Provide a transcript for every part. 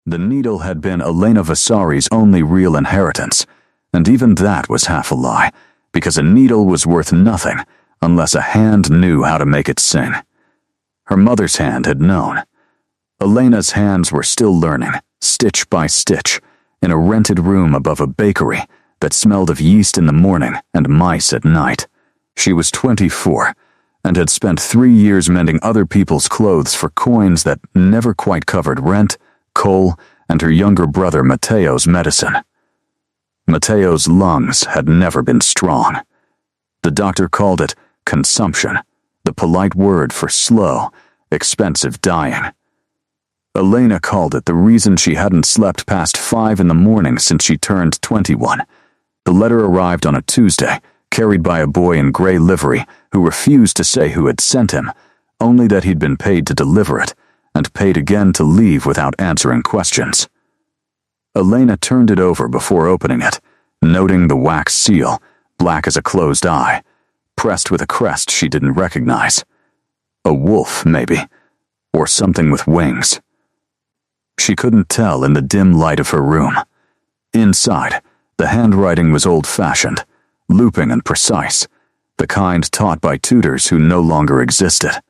The needle had been Elena Vasari's only real inheritance, and even that was half a lie, because a needle was worth nothing unless a hand knew how to make it sing. Her mother's hand had known. Elena's hands were still learning, stitch by stitch, in a rented room above a bakery that smelled of yeast in the morning and mice at night. She was 24, and had spent 3 years mending other people's clothes for coins that never quite covered rent, coal, and her younger brother Matteo's medicine. Matteo's lungs had never been strong. The doctor called it consumption, the polite word for slow, expensive dying. Elena called it the reason she hadn't slept past 5 in the morning since she turned 21. The letter arrived on a Tuesday, carried by a boy in gray livery who refused to say who had sent him, only that he'd been paid to deliver it, and paid again to leave without answering questions. Elena turned it over before opening it, noting the wax seal, black as a closed eye, pressed with a crest she didn't recognize. A wolf, maybe, or something with wings. She couldn't tell in the dim light of her room. Inside, the handwriting was old-fashioned, looping and precise, the kind taught by tutors who no longer existed.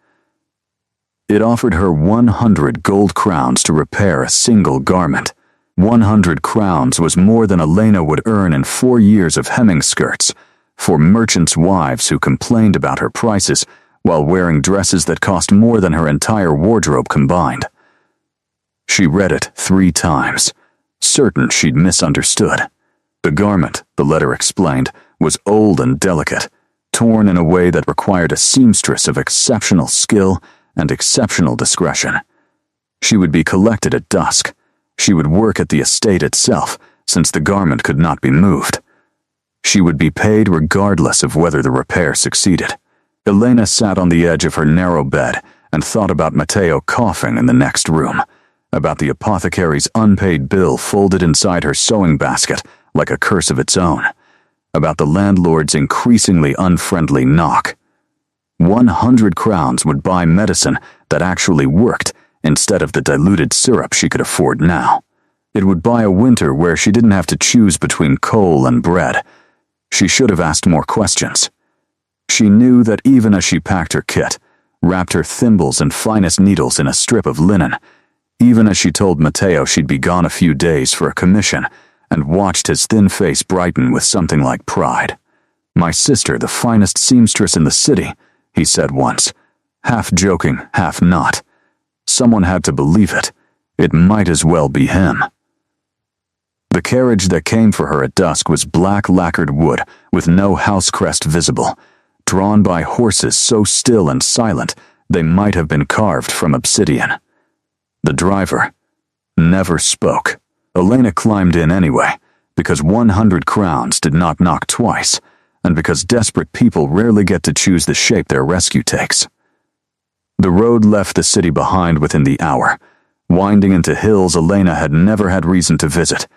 It offered her 100 gold crowns to repair a single garment. 100 crowns was more than Elena would earn in 4 years of hemming skirts, for merchants' wives who complained about her prices while wearing dresses that cost more than her entire wardrobe combined. She read it 3 times, certain she'd misunderstood. The garment, the letter explained, was old and delicate, torn in a way that required a seamstress of exceptional skill and exceptional discretion. She would be collected at dusk. She would work at the estate itself, since the garment could not be moved. She would be paid regardless of whether the repair succeeded. Elena sat on the edge of her narrow bed and thought about Matteo coughing in the next room, about the apothecary's unpaid bill folded inside her sewing basket like a curse of its own, about the landlord's increasingly unfriendly knock. 100 crowns would buy medicine that actually worked instead of the diluted syrup she could afford now. It would buy a winter where she didn't have to choose between coal and bread. She should have asked more questions. She knew that even as she packed her kit, wrapped her thimbles and finest needles in a strip of linen, even as she told Matteo she'd be gone a few days for a commission, and watched his thin face brighten with something like pride. "My sister, the finest seamstress in the city," he said once, half joking, half not. Someone had to believe it. It might as well be him. The carriage that came for her at dusk was black lacquered wood with no house crest visible, drawn by horses so still and silent they might have been carved from obsidian. The driver never spoke. Elena climbed in anyway, because 100 crowns did not knock twice, and because desperate people rarely get to choose the shape their rescue takes. The road left the city behind within the hour, winding into hills Elena had never had reason to visit,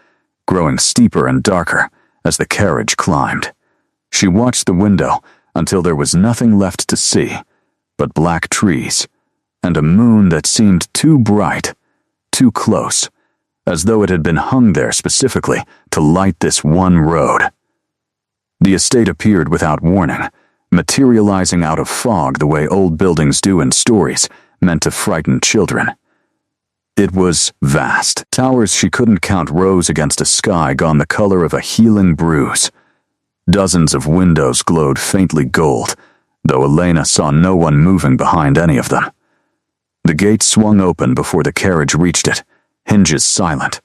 growing steeper and darker as the carriage climbed. She watched the window until there was nothing left to see but black trees, and a moon that seemed too bright, too close, as though it had been hung there specifically to light this one road. The estate appeared without warning, materializing out of fog the way old buildings do in stories meant to frighten children. It was vast. Towers she couldn't count rose against a sky gone the color of a healing bruise. Dozens of windows glowed faintly gold, though Elena saw no one moving behind any of them. The gate swung open before the carriage reached it, hinges silent,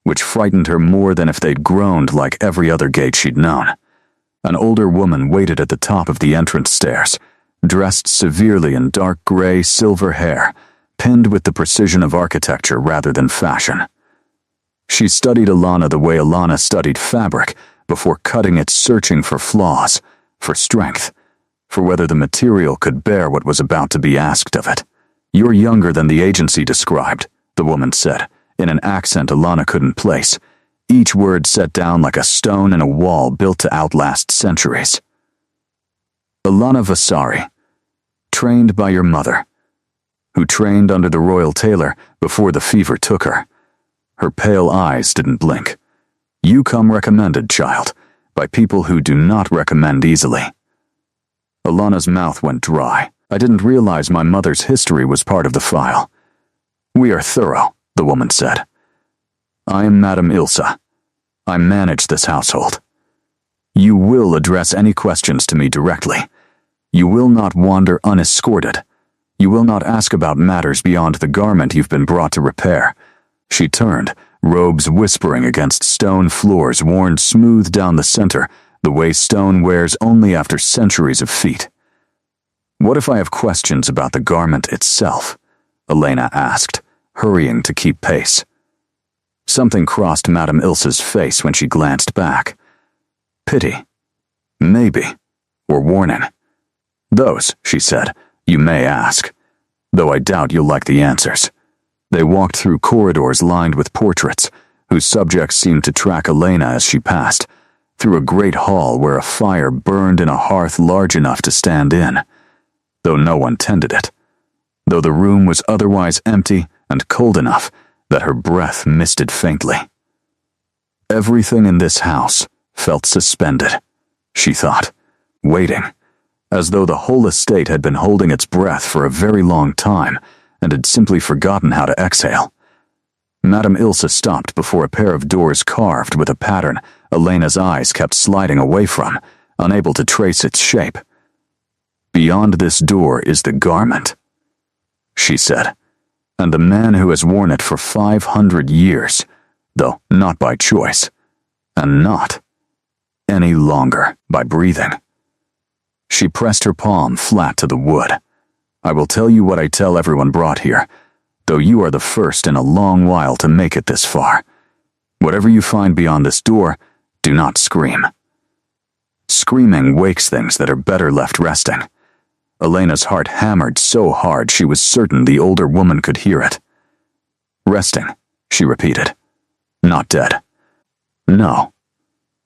which frightened her more than if they'd groaned like every other gate she'd known. An older woman waited at the top of the entrance stairs, dressed severely in dark gray silver hair, pinned with the precision of architecture rather than fashion. She studied Alana the way Alana studied fabric before cutting it, searching for flaws, for strength, for whether the material could bear what was about to be asked of it. "You're younger than the agency described," the woman said, in an accent Alana couldn't place, each word set down like a stone in a wall built to outlast centuries. "Elena Vasari, trained by your mother, who trained under the royal tailor before the fever took her. Her pale eyes didn't blink. "You come recommended, child, by people who do not recommend easily." Alana's mouth went dry. "I didn't realize my mother's history was part of the file." "We are thorough," the woman said. "I am Madame Ilsa. I manage this household. You will address any questions to me directly. You will not wander unescorted. You will not ask about matters beyond the garment you've been brought to repair." She turned, robes whispering against stone floors worn smooth down the center, the way stone wears only after centuries of feet. "What if I have questions about the garment itself?" Elena asked, hurrying to keep pace. Something crossed Madame Ilsa's face when she glanced back. Pity. Maybe. Or warning. "Those," she said, "you may ask. Though I doubt you'll like the answers." They walked through corridors lined with portraits, whose subjects seemed to track Elena as she passed, through a great hall where a fire burned in a hearth large enough to stand in, though no one tended it, though the room was otherwise empty and cold enough that her breath misted faintly. Everything in this house felt suspended, she thought, waiting, as though the whole estate had been holding its breath for a very long time and had simply forgotten how to exhale. Madame Ilsa stopped before a pair of doors carved with a pattern Elena's eyes kept sliding away from, unable to trace its shape. "Beyond this door is the garment," she said, "and the man who has worn it for 500 years, though not by choice, and not any longer by breathing." She pressed her palm flat to the wood. "I will tell you what I tell everyone brought here, though you are the first in a long while to make it this far. Whatever you find beyond this door, do not scream. Screaming wakes things that are better left resting." Elena's heart hammered so hard she was certain the older woman could hear it. "Resting," she repeated. "Not dead." "No,"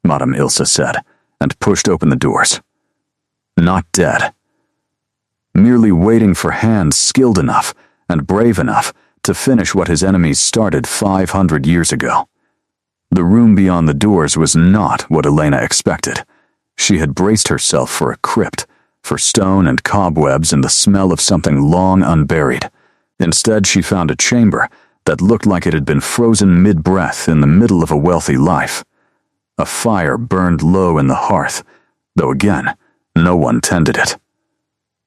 Madame Ilsa said, and pushed open the doors. "Not dead. Merely waiting for hands skilled enough and brave enough to finish what his enemies started 500 years ago." The room beyond the doors was not what Elena expected. She had braced herself for a crypt, for stone and cobwebs and the smell of something long unburied. Instead, she found a chamber that looked like it had been frozen mid-breath in the middle of a wealthy life. A fire burned low in the hearth, though again, no one tended it.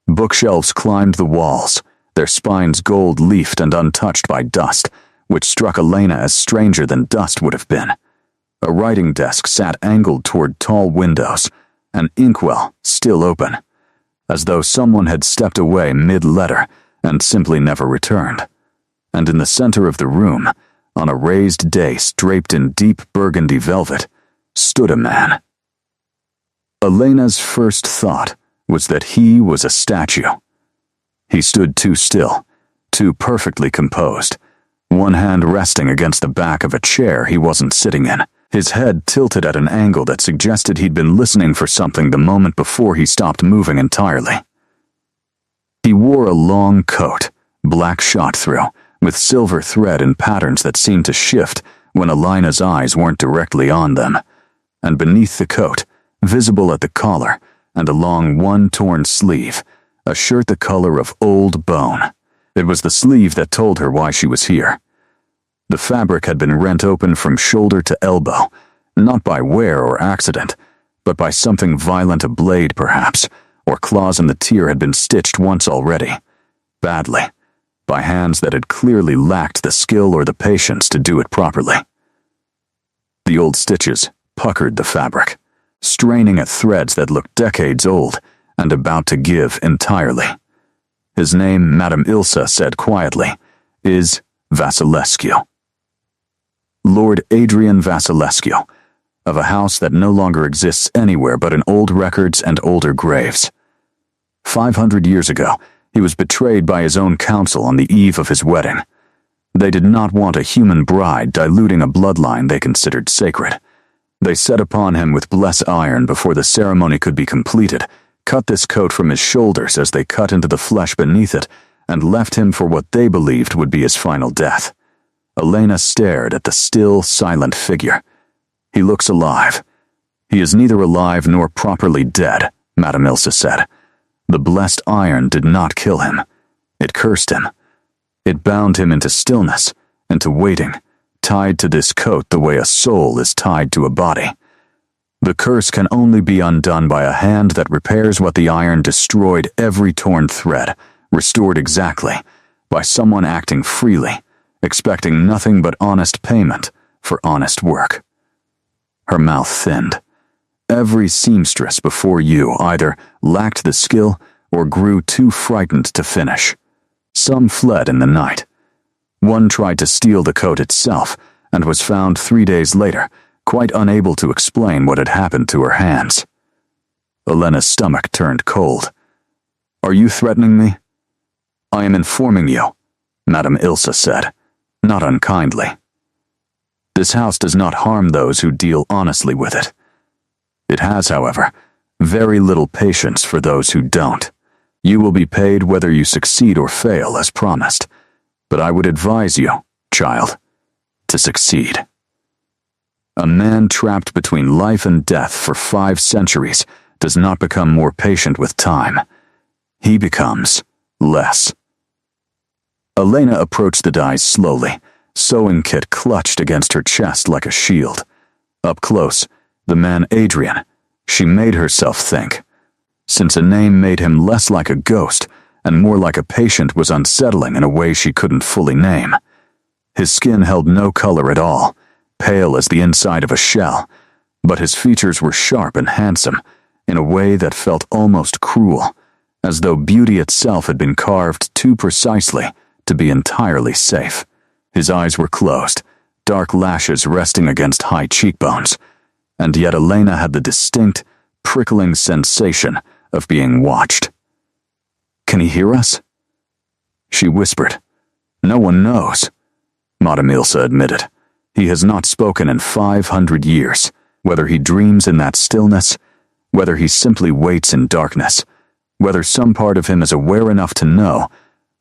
Bookshelves climbed the walls, their spines gold-leafed and untouched by dust, which struck Elena as stranger than dust would have been. A writing desk sat angled toward tall windows, an inkwell still open, as though someone had stepped away mid-letter and simply never returned. And in the center of the room, on a raised dais draped in deep burgundy velvet, stood a man. Elena's first thought was that he was a statue. He stood too still, too perfectly composed, one hand resting against the back of a chair he wasn't sitting in, his head tilted at an angle that suggested he'd been listening for something the moment before he stopped moving entirely. He wore a long coat, black shot through, with silver thread and patterns that seemed to shift when Elena's eyes weren't directly on them, and beneath the coat, visible at the collar and along one torn sleeve, a shirt the color of old bone. It was the sleeve that told her why she was here. The fabric had been rent open from shoulder to elbow, not by wear or accident, but by something violent, a blade perhaps, or claws in the tear had been stitched once already, badly, by hands that had clearly lacked the skill or the patience to do it properly. The old stitches puckered the fabric, straining at threads that looked decades old and about to give entirely. His name, Madame Ilsa said quietly, is Vasilescu. Lord Adrian Vasilescu, of a house that no longer exists anywhere but in old records and older graves. 500 years ago, he was betrayed by his own council on the eve of his wedding. They did not want a human bride diluting a bloodline they considered sacred. They set upon him with blessed iron before the ceremony could be completed, cut this coat from his shoulders as they cut into the flesh beneath it, and left him for what they believed would be his final death. Elena stared at the still, silent figure. He looks alive. He is neither alive nor properly dead, Madame Ilsa said. The blessed iron did not kill him. It cursed him. It bound him into stillness, into waiting, tied to this coat the way a soul is tied to a body. The curse can only be undone by a hand that repairs what the iron destroyed, every torn thread, restored exactly, by someone acting freely, expecting nothing but honest payment for honest work. Her mouth thinned. Every seamstress before you either lacked the skill or grew too frightened to finish. Some fled in the night. One tried to steal the coat itself and was found 3 days later, quite unable to explain what had happened to her hands. Elena's stomach turned cold. "Are you threatening me?" "I am informing you," Madame Ilsa said, not unkindly. "This house does not harm those who deal honestly with it. It has, however, very little patience for those who don't. You will be paid whether you succeed or fail, as promised. But I would advise you, child, to succeed." A man trapped between life and death for 5 centuries does not become more patient with time. He becomes less. Elena approached the dies slowly, sewing kit clutched against her chest like a shield. Up close, the man Adrian, she made herself think. Since a name made him less like a ghost and more like a patient was unsettling in a way she couldn't fully name. His skin held no color at all, pale as the inside of a shell, but his features were sharp and handsome in a way that felt almost cruel, as though beauty itself had been carved too precisely to be entirely safe. His eyes were closed, dark lashes resting against high cheekbones, and yet Elena had the distinct, prickling sensation of being watched. "Can he hear us?" She whispered. "No one knows," Madame Ilsa admitted. "He has not spoken in 500 years, whether he dreams in that stillness, whether he simply waits in darkness, whether some part of him is aware enough to know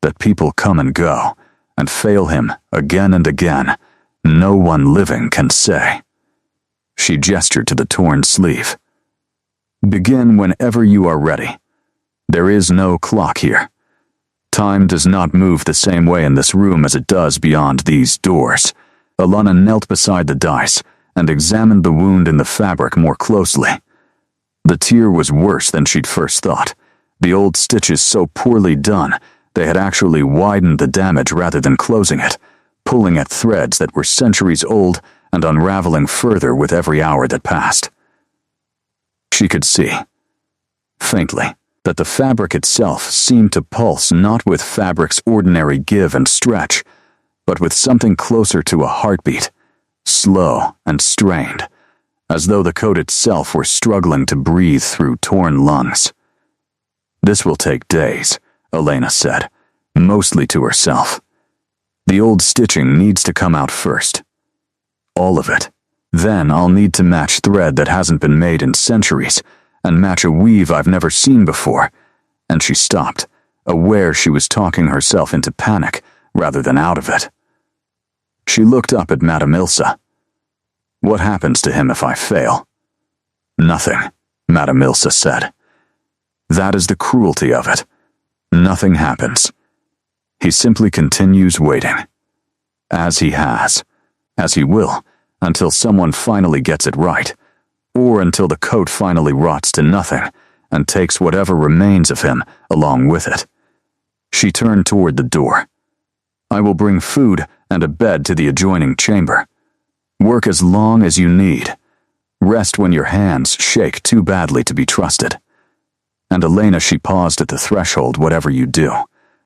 that people come and go, and fail him again and again, no one living can say." She gestured to the torn sleeve. "Begin whenever you are ready. There is no clock here. Time does not move the same way in this room as it does beyond these doors." Elena knelt beside the dice and examined the wound in the fabric more closely. The tear was worse than she'd first thought. The old stitches so poorly done, they had actually widened the damage rather than closing it, pulling at threads that were centuries old and unraveling further with every hour that passed. She could see, faintly, that the fabric itself seemed to pulse not with fabric's ordinary give and stretch, but with something closer to a heartbeat, slow and strained, as though the coat itself were struggling to breathe through torn lungs. "This will take days," Elena said, mostly to herself. "The old stitching needs to come out first. All of it. Then I'll need to match thread that hasn't been made in centuries, and match a weave I've never seen before." And she stopped, aware she was talking herself into panic rather than out of it. She looked up at Madame Ilsa. "What happens to him if I fail?" "Nothing," Madame Ilsa said. "That is the cruelty of it. Nothing happens. He simply continues waiting. As he has. As he will, until someone finally gets it right, or until the coat finally rots to nothing and takes whatever remains of him along with it." She turned toward the door. "I will bring food and a bed to the adjoining chamber. Work as long as you need. Rest when your hands shake too badly to be trusted. And Elena," she paused at the threshold, "whatever you do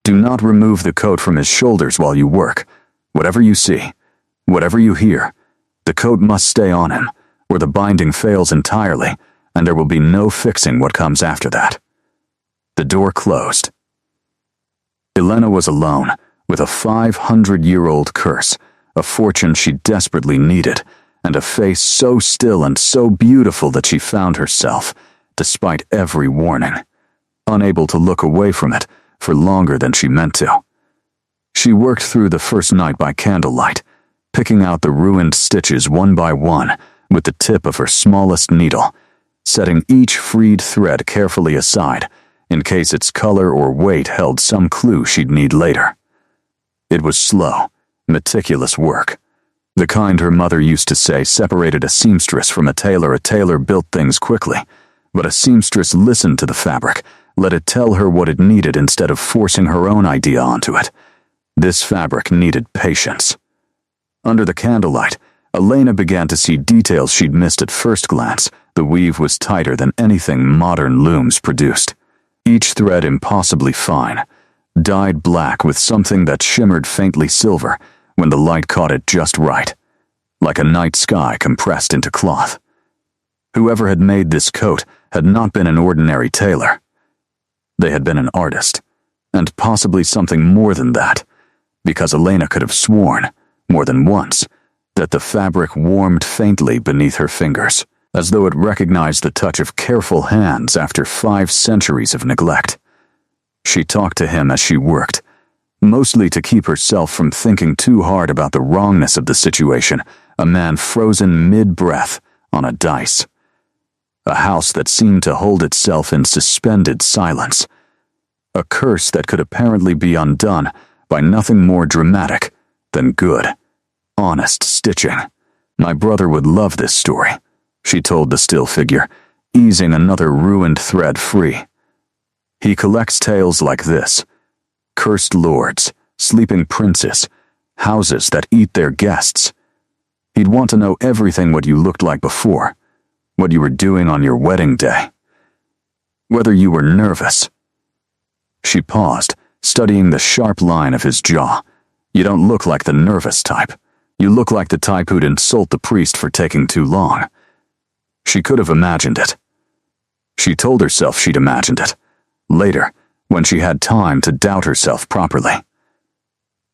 not remove the coat from his shoulders while you work. Whatever you see, whatever you hear, the coat must stay on him, or the binding fails entirely, and there will be no fixing what comes after that." The door closed. Elena was alone, with a 500-year-old curse, a fortune she desperately needed, and a face so still and so beautiful that she found herself, despite every warning, unable to look away from it for longer than she meant to. She worked through the first night by candlelight, picking out the ruined stitches one by one with the tip of her smallest needle, setting each freed thread carefully aside in case its color or weight held some clue she'd need later. It was slow, meticulous work. The kind her mother used to say separated a seamstress from a tailor. A tailor built things quickly, but a seamstress listened to the fabric, let it tell her what it needed instead of forcing her own idea onto it. This fabric needed patience. Under the candlelight, Elena began to see details she'd missed at first glance. The weave was tighter than anything modern looms produced. Each thread impossibly fine, dyed black with something that shimmered faintly silver when the light caught it just right, like a night sky compressed into cloth. Whoever had made this coat had not been an ordinary tailor. They had been an artist, and possibly something more than that, because Elena could have sworn, more than once, that the fabric warmed faintly beneath her fingers, as though it recognized the touch of careful hands after 5 centuries of neglect. She talked to him as she worked, mostly to keep herself from thinking too hard about the wrongness of the situation, a man frozen mid-breath on a dice. A house that seemed to hold itself in suspended silence. A curse that could apparently be undone by nothing more dramatic than good, honest stitching. My brother would love this story, she told the still figure, easing another ruined thread free. He collects tales like this. Cursed lords, sleeping princes, houses that eat their guests. He'd want to know everything what you looked like before, what you were doing on your wedding day, whether you were nervous. She paused, studying the sharp line of his jaw. You don't look like the nervous type. You look like the type who'd insult the priest for taking too long. She could have imagined it. She told herself she'd imagined it, later, when she had time to doubt herself properly.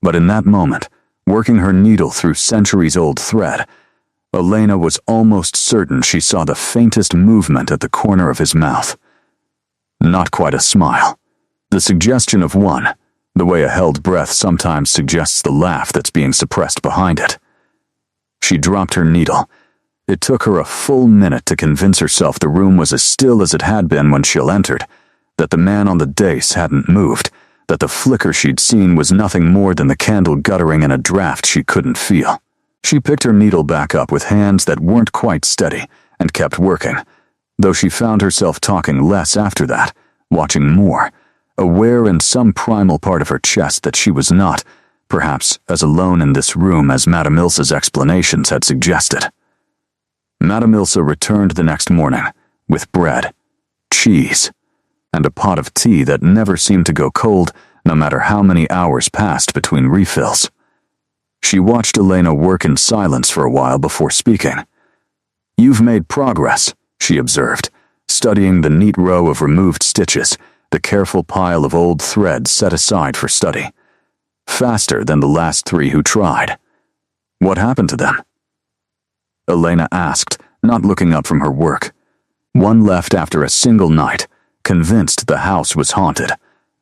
But in that moment, working her needle through centuries-old thread, Elena was almost certain she saw the faintest movement at the corner of his mouth. Not quite a smile. The suggestion of one, the way a held breath sometimes suggests the laugh that's being suppressed behind it. She dropped her needle. It took her a full minute to convince herself the room was as still as it had been when she'd entered, that the man on the dais hadn't moved, that the flicker she'd seen was nothing more than the candle guttering in a draft she couldn't feel. She picked her needle back up with hands that weren't quite steady and kept working, though she found herself talking less after that, watching more, aware in some primal part of her chest that she was not, perhaps, as alone in this room as Madame Ilsa's explanations had suggested. Madame Ilsa returned the next morning, with bread, cheese, and a pot of tea that never seemed to go cold no matter how many hours passed between refills. She watched Elena work in silence for a while before speaking. "You've made progress," she observed, studying the neat row of removed stitches, the careful pile of old thread set aside for study. Faster than the last 3 who tried. What happened to them? Elena asked, not looking up from her work. One left after a single night, convinced the house was haunted,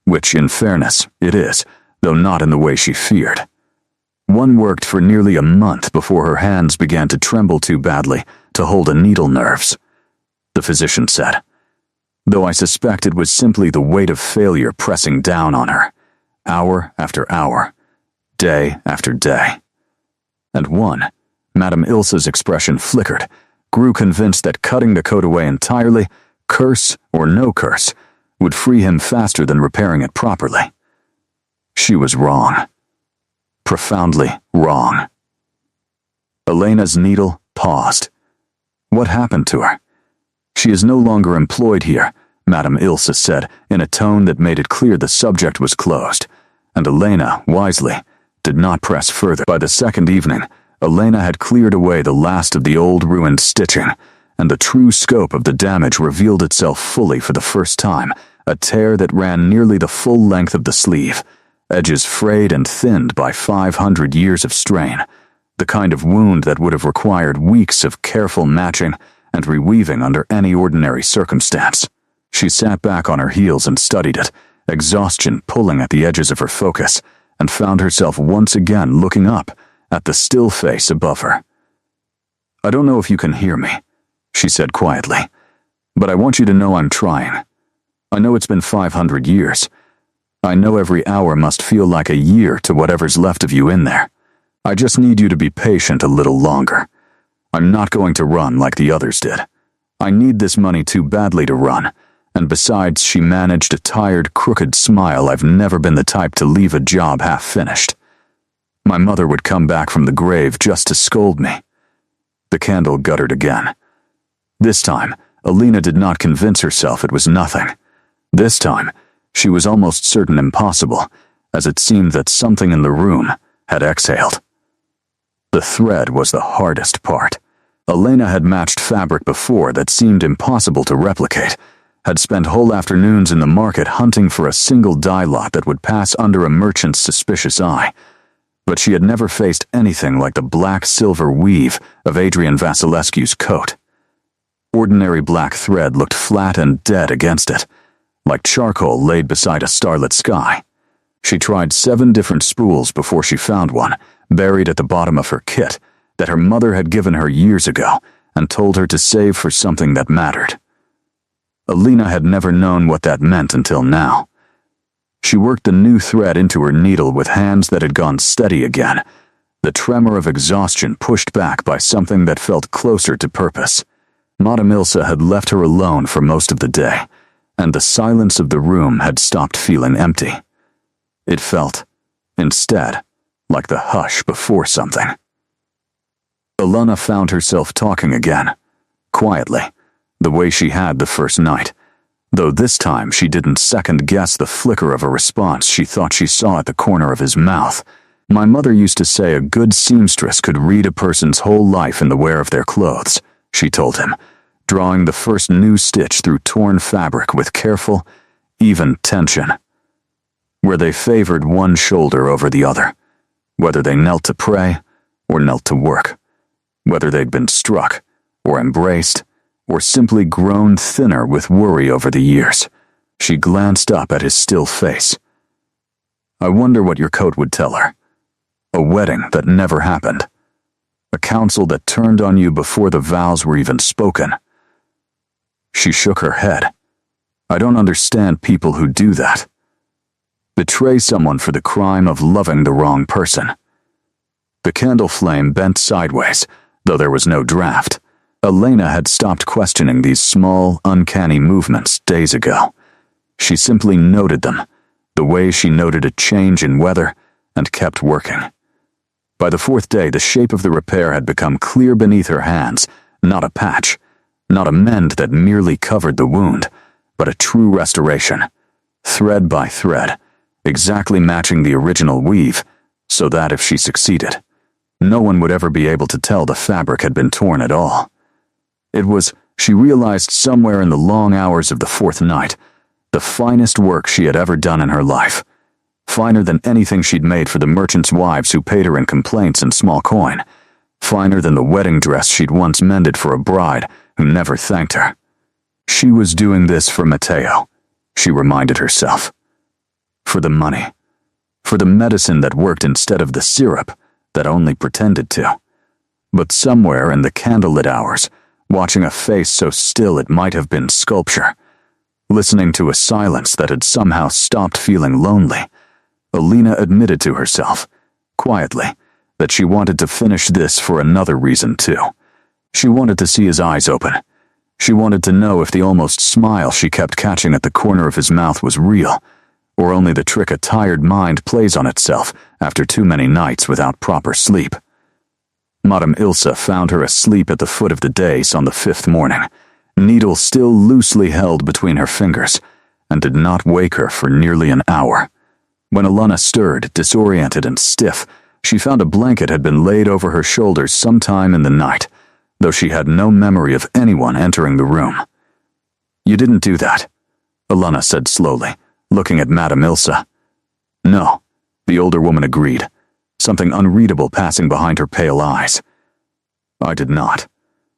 which, in fairness, it is, though not in the way she feared. One worked for nearly a month before her hands began to tremble too badly to hold a needle nerves, the physician said, though I suspect it was simply the weight of failure pressing down on her, hour after hour, day after day. And one, Madame Ilsa's expression flickered, grew convinced that cutting the coat away entirely, curse or no curse, would free him faster than repairing it properly. She was wrong. Profoundly wrong. Elena's needle paused. What happened to her? She is no longer employed here, Madame Ilsa said, in a tone that made it clear the subject was closed, and Elena, wisely, did not press further. By the second evening, Elena had cleared away the last of the old ruined stitching, and the true scope of the damage revealed itself fully for the first time, a tear that ran nearly the full length of the sleeve, edges frayed and thinned by 500 years of strain, the kind of wound that would have required weeks of careful matching and reweaving under any ordinary circumstance. She sat back on her heels and studied it, exhaustion pulling at the edges of her focus, and found herself once again looking up at the still face above her. "I don't know if you can hear me," she said quietly, "but I want you to know I'm trying. I know it's been 500 years. I know every hour must feel like a year to whatever's left of you in there. I just need you to be patient a little longer. I'm not going to run like the others did. I need this money too badly to run, and besides," she managed a tired, crooked smile, "I've never been the type to leave a job half-finished. My mother would come back from the grave just to scold me." The candle guttered again. This time, Alina did not convince herself it was nothing. This time, she was almost certain impossible, as it seemed that something in the room had exhaled. The thread was the hardest part. Alina had matched fabric before that seemed impossible to replicate, had spent whole afternoons in the market hunting for a single dye lot that would pass under a merchant's suspicious eye. But she had never faced anything like the black-silver weave of Adrian Vasilescu's coat. Ordinary black thread looked flat and dead against it, like charcoal laid beside a starlit sky. She tried 7 different spools before she found one, buried at the bottom of her kit, that her mother had given her years ago and told her to save for something that mattered. Alina had never known what that meant until now. She worked the new thread into her needle with hands that had gone steady again, the tremor of exhaustion pushed back by something that felt closer to purpose. Madame Ilse had left her alone for most of the day, and the silence of the room had stopped feeling empty. It felt, instead, like the hush before something. Alina found herself talking again, quietly, the way she had the first night, though this time she didn't second-guess the flicker of a response she thought she saw at the corner of his mouth. "My mother used to say a good seamstress could read a person's whole life in the wear of their clothes," she told him, drawing the first new stitch through torn fabric with careful, even tension. Where they favored one shoulder over the other, whether they knelt to pray or knelt to work, whether they'd been struck or embraced, or simply grown thinner with worry over the years. She glanced up at his still face. "I wonder what your coat would tell her. A wedding that never happened. A council that turned on you before the vows were even spoken." She shook her head. "I don't understand people who do that. Betray someone for the crime of loving the wrong person." The candle flame bent sideways, though there was no draft. Alina had stopped questioning these small, uncanny movements days ago. She simply noted them, the way she noted a change in weather, and kept working. By the 4th day, the shape of the repair had become clear beneath her hands, not a patch, not a mend that merely covered the wound, but a true restoration, thread by thread, exactly matching the original weave, so that if she succeeded, no one would ever be able to tell the fabric had been torn at all. It was, she realized somewhere in the long hours of the 4th night, the finest work she had ever done in her life, finer than anything she'd made for the merchants' wives who paid her in complaints and small coin, finer than the wedding dress she'd once mended for a bride who never thanked her. She was doing this for Matteo, she reminded herself. For the money. For the medicine that worked instead of the syrup that only pretended to. But somewhere in the candlelit hours, watching a face so still it might have been sculpture, listening to a silence that had somehow stopped feeling lonely, Alina admitted to herself, quietly, that she wanted to finish this for another reason too. She wanted to see his eyes open. She wanted to know if the almost smile she kept catching at the corner of his mouth was real, or only the trick a tired mind plays on itself after too many nights without proper sleep. Madame Ilse found her asleep at the foot of the dais on the 5th morning, needle still loosely held between her fingers, and did not wake her for nearly an hour. When Alina stirred, disoriented and stiff, she found a blanket had been laid over her shoulders sometime in the night, though she had no memory of anyone entering the room. "You didn't do that," Alina said slowly, looking at Madame Ilse. "No," the older woman agreed, something unreadable passing behind her pale eyes. "I did not."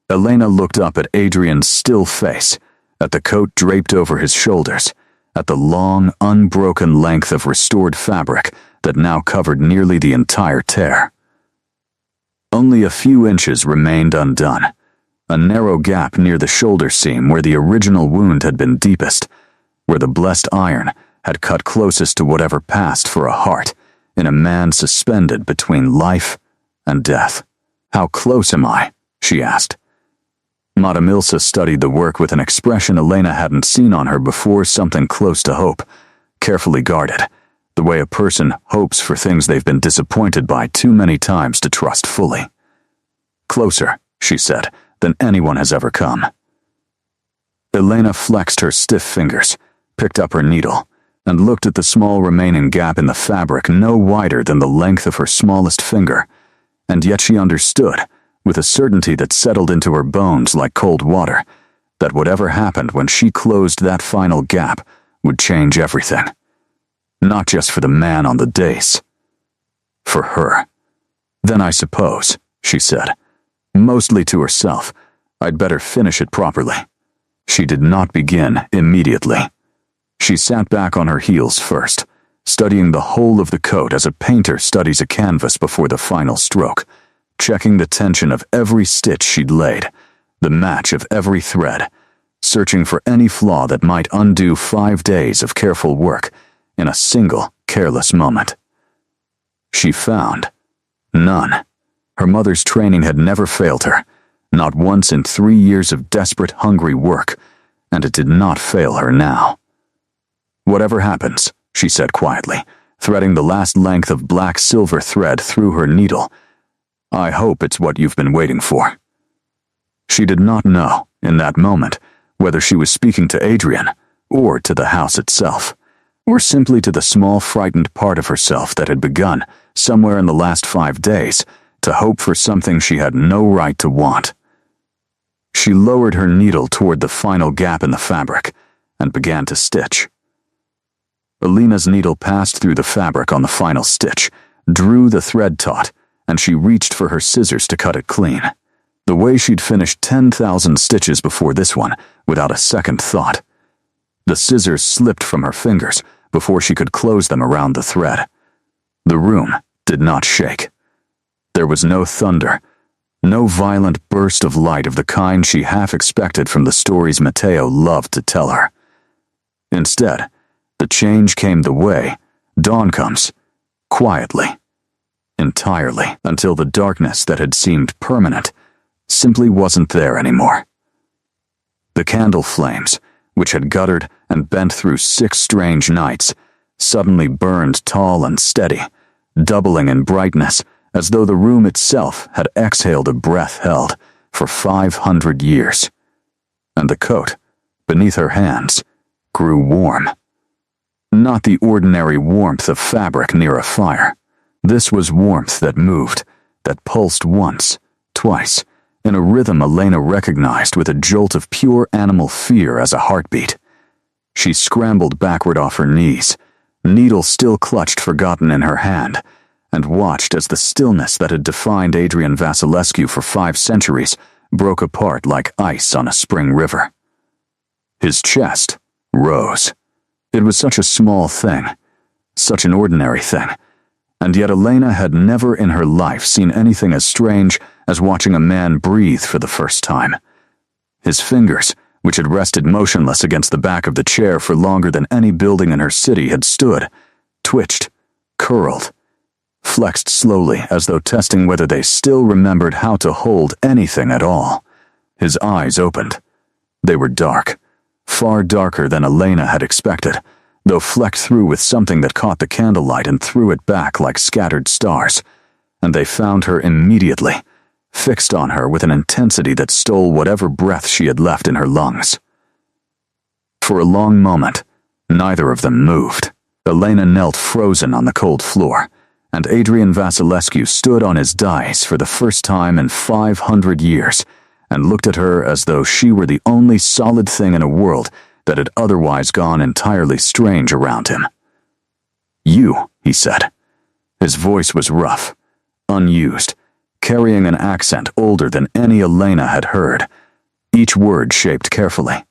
Elena looked up at Adrian's still face, at the coat draped over his shoulders, at the long, unbroken length of restored fabric that now covered nearly the entire tear. Only a few inches remained undone, a narrow gap near the shoulder seam where the original wound had been deepest, where the blessed iron had cut closest to whatever passed for a heart in a man suspended between life and death. "How close am I?" she asked. Madame Ilse studied the work with an expression Elena hadn't seen on her before, something close to hope, carefully guarded, the way a person hopes for things they've been disappointed by too many times to trust fully. "Closer," she said, "than anyone has ever come." Elena flexed her stiff fingers, picked up her needle, and looked at the small remaining gap in the fabric no wider than the length of her smallest finger, and yet she understood, with a certainty that settled into her bones like cold water, that whatever happened when she closed that final gap would change everything. Not just for the man on the dais. For her. "Then I suppose," she said, mostly to herself, "I'd better finish it properly." She did not begin immediately. She sat back on her heels first, studying the whole of the coat as a painter studies a canvas before the final stroke, checking the tension of every stitch she'd laid, the match of every thread, searching for any flaw that might undo 5 days of careful work in a single careless moment. She found none. Her mother's training had never failed her, not once in 3 years of desperate, hungry work, and it did not fail her now. "Whatever happens," she said quietly, threading the last length of black silver thread through her needle, "I hope it's what you've been waiting for." She did not know, in that moment, whether she was speaking to Adrian, or to the house itself, or simply to the small, frightened part of herself that had begun, somewhere in the last 5 days, to hope for something she had no right to want. She lowered her needle toward the final gap in the fabric, and began to stitch. Elena's needle passed through the fabric on the final stitch, drew the thread taut, and she reached for her scissors to cut it clean. The way she'd finished 10,000 stitches before this one, without a second thought. The scissors slipped from her fingers before she could close them around the thread. The room did not shake. There was no thunder, no violent burst of light of the kind she half expected from the stories Matteo loved to tell her. Instead, the change came the way dawn comes, quietly, entirely, until the darkness that had seemed permanent simply wasn't there anymore. The candle flames, which had guttered and bent through 6 strange nights, suddenly burned tall and steady, doubling in brightness as though the room itself had exhaled a breath held for 500 years. And the coat, beneath her hands, grew warm. Not the ordinary warmth of fabric near a fire. This was warmth that moved, that pulsed once, twice, in a rhythm Elena recognized with a jolt of pure animal fear as a heartbeat. She scrambled backward off her knees, needle still clutched forgotten in her hand, and watched as the stillness that had defined Adrian Vasilescu for 5 centuries broke apart like ice on a spring river. His chest rose. It was such a small thing, such an ordinary thing, and yet Elena had never in her life seen anything as strange as watching a man breathe for the first time. His fingers, which had rested motionless against the back of the chair for longer than any building in her city had stood, twitched, curled, flexed slowly as though testing whether they still remembered how to hold anything at all. His eyes opened. They were dark, far darker than Elena had expected, though flecked through with something that caught the candlelight and threw it back like scattered stars, and they found her immediately, fixed on her with an intensity that stole whatever breath she had left in her lungs. For a long moment, neither of them moved. Elena knelt frozen on the cold floor, and Adrian Vasilescu stood on his dais for the first time in 500 years and looked at her as though she were the only solid thing in a world that had otherwise gone entirely strange around him. "You," he said. His voice was rough, unused, carrying an accent older than any Elena had heard, each word shaped carefully,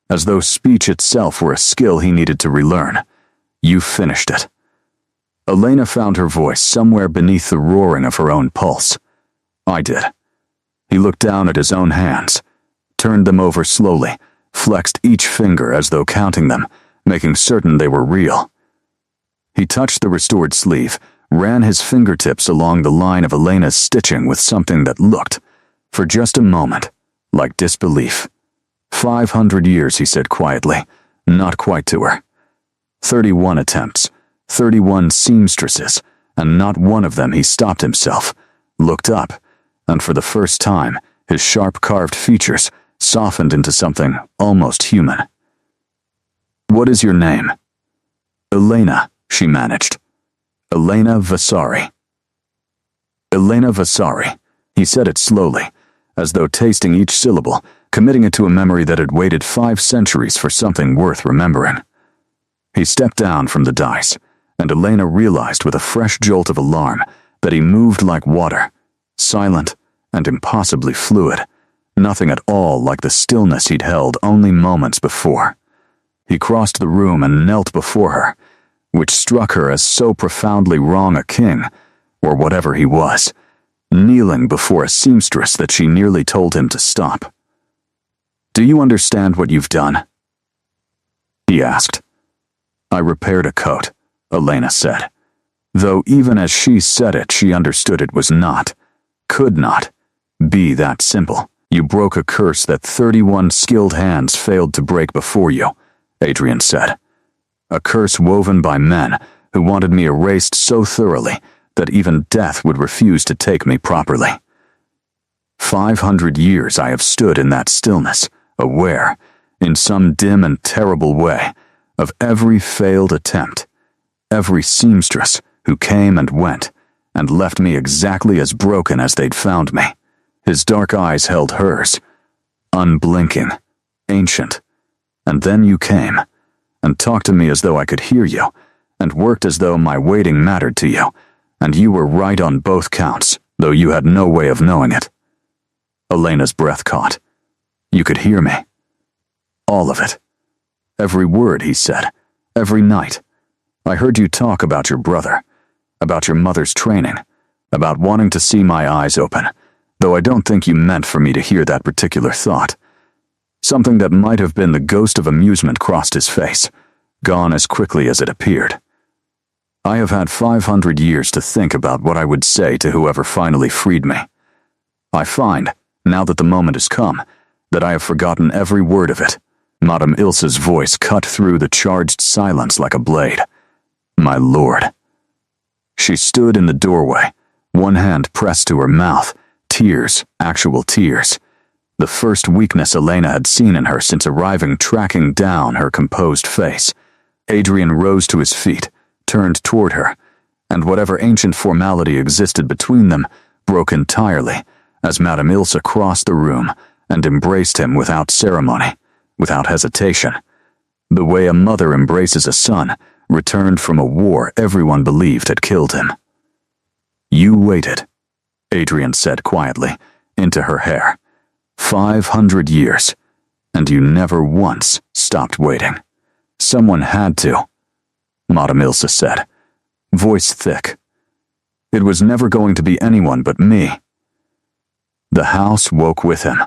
as though speech itself were a skill he needed to relearn. "You finished it." Elena found her voice somewhere beneath the roaring of her own pulse. I did. He looked down at his own hands, turned them over slowly, flexed each finger as though counting them, making certain they were real. He touched the restored sleeve, ran his fingertips along the line of Elena's stitching with something that looked, for just a moment, like disbelief. 500 years, he said quietly, not quite to her. 31 attempts, 31 seamstresses, and not one of them he stopped himself, looked up, and for the first time, his sharp carved features softened into something almost human. What is your name? Elena, she managed. Elena Vasari. Elena Vasari. He said it slowly, as though tasting each syllable, committing it to a memory that had waited 5 centuries for something worth remembering. He stepped down from the dice, and Elena realized with a fresh jolt of alarm that he moved like water, silent and impossibly fluid, nothing at all like the stillness he'd held only moments before. He crossed the room and knelt before her, which struck her as so profoundly wrong a king, or whatever he was, kneeling before a seamstress that she nearly told him to stop. Do you understand what you've done? He asked. I repaired a coat, Elena said, though even as she said it, she understood it was not, could not, be that simple. You broke a curse that 31 skilled hands failed to break before you, Adrian said. A curse woven by men who wanted me erased so thoroughly that even death would refuse to take me properly. 500 years I have stood in that stillness, aware, in some dim and terrible way, of every failed attempt, every seamstress who came and went, and left me exactly as broken as they'd found me. His dark eyes held hers, unblinking, ancient. And then you came, and talked to me as though I could hear you, and worked as though my waiting mattered to you, and you were right on both counts, though you had no way of knowing it. Elena's breath caught. You could hear me. All of it. Every word he said, every night. I heard you talk about your brother, about your mother's training, about wanting to see my eyes open, though I don't think you meant for me to hear that particular thought. Something that might have been the ghost of amusement crossed his face, gone as quickly as it appeared. I have had 500 years to think about what I would say to whoever finally freed me. I find, now that the moment has come, that I have forgotten every word of it. Madame Ilsa's voice cut through the charged silence like a blade. My lord. She stood in the doorway, one hand pressed to her mouth, tears, actual tears. The first weakness Elena had seen in her since arriving, tracking down her composed face. Adrian rose to his feet, turned toward her, and whatever ancient formality existed between them broke entirely as Madame Ilsa crossed the room and embraced him without ceremony, without hesitation. The way a mother embraces a son, returned from a war everyone believed had killed him. You waited, Adrian said quietly, into her hair. 500 years, and you never once stopped waiting. Someone had to, Madame Ilsa said, voice thick. It was never going to be anyone but me. The house woke with him.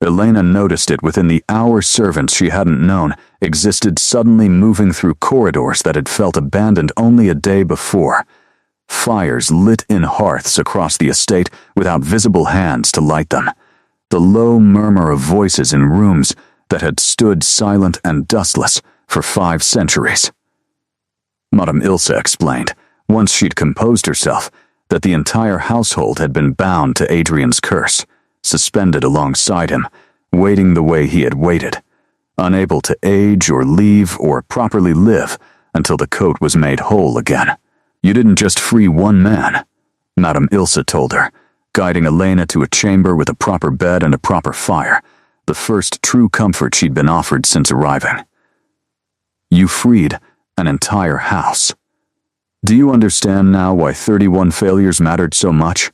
Elena noticed it within the hour servants she hadn't known existed suddenly moving through corridors that had felt abandoned only a day before. Fires lit in hearths across the estate without visible hands to light them. The low murmur of voices in rooms that had stood silent and dustless for 5 centuries. Madame Ilsa explained, once she'd composed herself, that the entire household had been bound to Adrian's curse, suspended alongside him, waiting the way he had waited, unable to age or leave or properly live until the coat was made whole again. You didn't just free one man, Madame Ilsa told her, guiding Elena to a chamber with a proper bed and a proper fire, the first true comfort she'd been offered since arriving. You freed an entire house. Do you understand now why 31 failures mattered so much?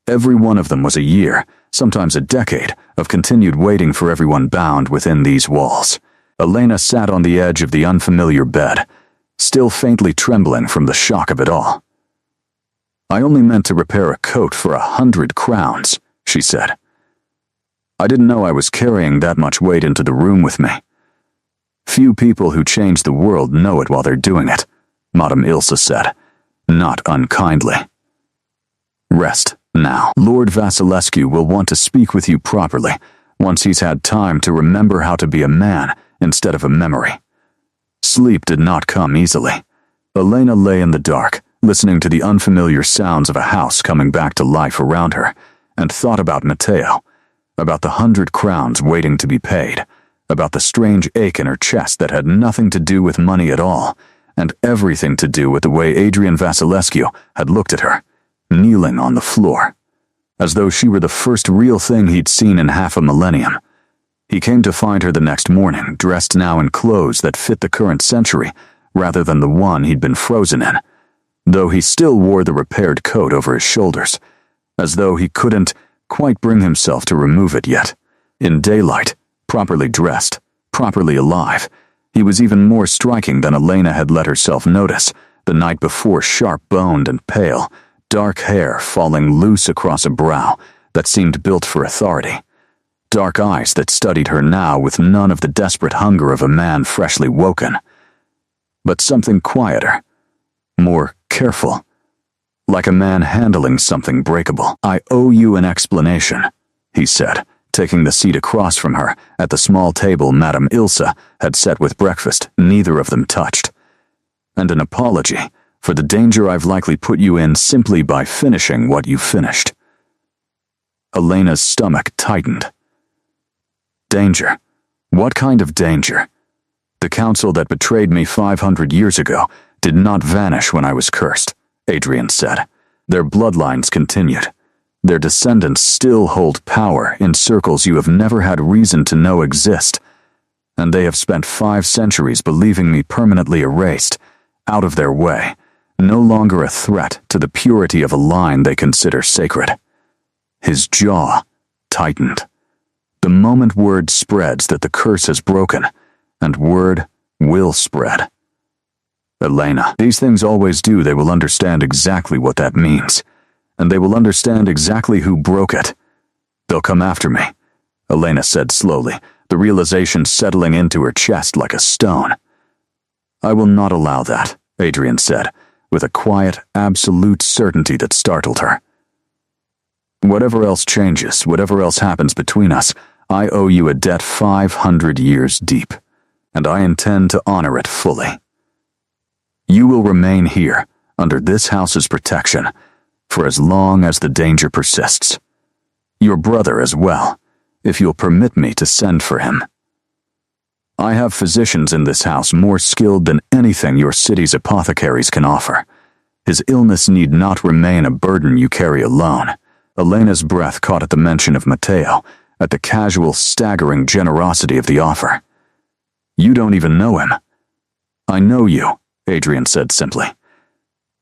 Every one of them was a year, sometimes a decade, of continued waiting for everyone bound within these walls. Elena sat on the edge of the unfamiliar bed, still faintly trembling from the shock of it all. I only meant to repair a coat for 100 crowns, she said. I didn't know I was carrying that much weight into the room with me. Few people who change the world know it while they're doing it, Madame Ilse said, not unkindly. Rest now. Lord Vasilescu will want to speak with you properly once he's had time to remember how to be a man instead of a memory. Sleep did not come easily. Elena lay in the dark, listening to the unfamiliar sounds of a house coming back to life around her, and thought about Matteo, about the 100 crowns waiting to be paid, about the strange ache in her chest that had nothing to do with money at all, and everything to do with the way Adrian Vasilescu had looked at her, kneeling on the floor, as though she were the first real thing he'd seen in half a millennium. He came to find her the next morning, dressed now in clothes that fit the current century, rather than the one he'd been frozen in, though he still wore the repaired coat over his shoulders, as though he couldn't quite bring himself to remove it yet. In daylight, properly dressed, properly alive, he was even more striking than Elena had let herself notice the night before, sharp-boned and pale, dark hair falling loose across a brow that seemed built for authority, dark eyes that studied her now with none of the desperate hunger of a man freshly woken, but something quieter, more careful, like a man handling something breakable. I owe you an explanation, he said, taking the seat across from her at the small table Madame Ilse had set with breakfast neither of them touched, and an apology for the danger I've likely put you in simply by finishing what you finished. Elena's stomach tightened. Danger? What kind of danger? The council that betrayed me 500 years ago did not vanish when I was cursed, Adrian said. Their bloodlines continued. Their descendants still hold power in circles you have never had reason to know exist, and they have spent 5 centuries believing me permanently erased, out of their way, no longer a threat to the purity of a line they consider sacred. His jaw tightened. The moment word spreads that the curse has broken, and word will spread. Elena, these things always do. They will understand exactly what that means, and they will understand exactly who broke it. They'll come after me, Elena said slowly, the realization settling into her chest like a stone. I will not allow that, Adrian said, with a quiet, absolute certainty that startled her. Whatever else changes, whatever else happens between us, I owe you a debt 500 years deep, and I intend to honor it fully. You will remain here, under this house's protection, for as long as the danger persists. Your brother as well, if you'll permit me to send for him. I have physicians in this house more skilled than anything your city's apothecaries can offer. His illness need not remain a burden you carry alone. Elena's breath caught at the mention of Matteo, at the casual, staggering generosity of the offer. You don't even know him. I know you, Adrian said simply.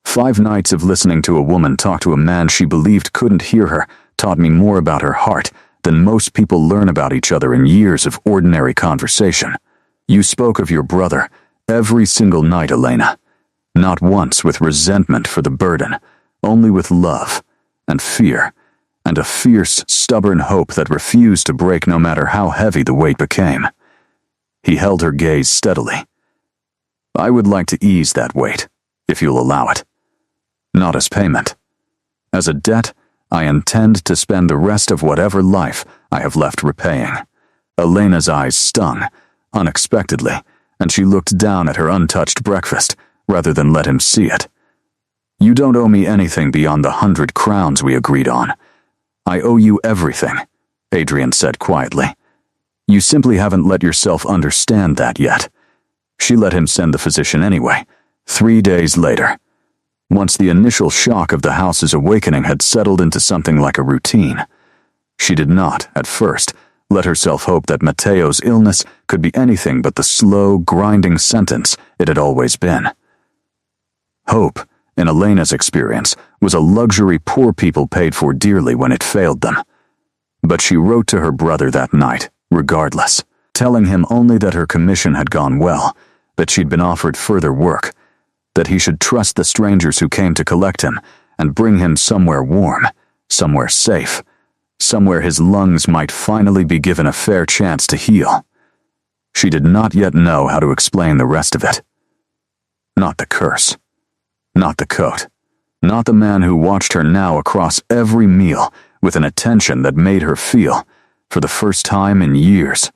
5 nights of listening to a woman talk to a man she believed couldn't hear her taught me more about her heart than most people learn about each other in years of ordinary conversation. You spoke of your brother every single night, Elena. Not once with resentment for the burden, only with love and fear, and a fierce, stubborn hope that refused to break no matter how heavy the weight became. He held her gaze steadily. I would like to ease that weight, if you'll allow it. Not as payment. As a debt, I intend to spend the rest of whatever life I have left repaying. Elena's eyes stung, unexpectedly, and she looked down at her untouched breakfast, rather than let him see it. You don't owe me anything beyond the 100 crowns we agreed on. I owe you everything, Adrian said quietly. You simply haven't let yourself understand that yet. She let him send the physician anyway, 3 days later. Once the initial shock of the house's awakening had settled into something like a routine. She did not, at first, let herself hope that Matteo's illness could be anything but the slow, grinding sentence it had always been. Hope, in Elena's experience, was a luxury poor people paid for dearly when it failed them. But she wrote to her brother that night, regardless, telling him only that her commission had gone well, that she'd been offered further work, that he should trust the strangers who came to collect him, and bring him somewhere warm, somewhere safe, somewhere his lungs might finally be given a fair chance to heal. She did not yet know how to explain the rest of it. Not the curse. Not the coat. Not the man who watched her now across every meal with an attention that made her feel, for the first time in years,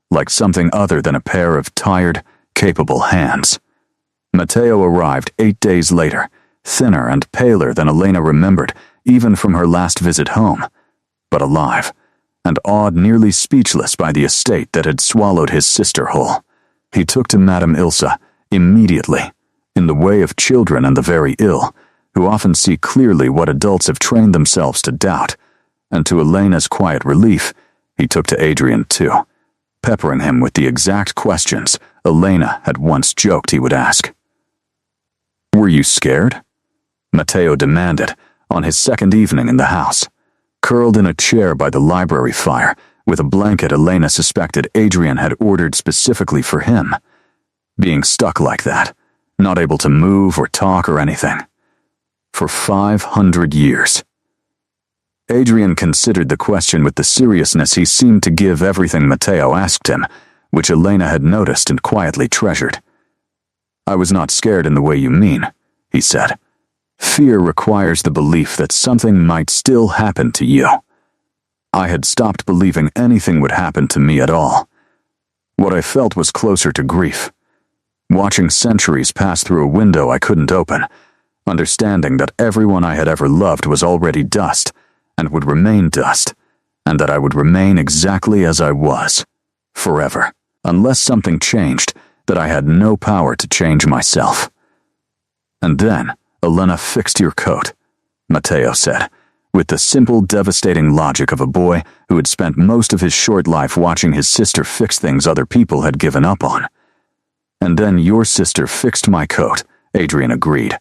like something other than a pair of tired, capable hands. Matteo arrived 8 days later, thinner and paler than Elena remembered, even from her last visit home, but alive, and awed, nearly speechless by the estate that had swallowed his sister whole. He took to Madame Ilsa immediately, in the way of children and the very ill, who often see clearly what adults have trained themselves to doubt, and to Elena's quiet relief, he took to Adrian too, peppering him with the exact questions Elena had once joked he would ask. "Were you scared?" Matteo demanded on his second evening in the house, curled in a chair by the library fire with a blanket Elena suspected Adrian had ordered specifically for him, being stuck like that, not able to move or talk or anything. For 500 years. Adrian considered the question with the seriousness he seemed to give everything Matteo asked him, which Elena had noticed and quietly treasured. "I was not scared in the way you mean," he said. "Fear requires the belief that something might still happen to you. I had stopped believing anything would happen to me at all. What I felt was closer to grief, watching centuries pass through a window I couldn't open, understanding that everyone I had ever loved was already dust, and would remain dust, and that I would remain exactly as I was, forever, unless something changed, that I had no power to change myself." "And then Elena fixed your coat," Matteo said, with the simple, devastating logic of a boy who had spent most of his short life watching his sister fix things other people had given up on. "And then your sister fixed my coat," Adrian agreed,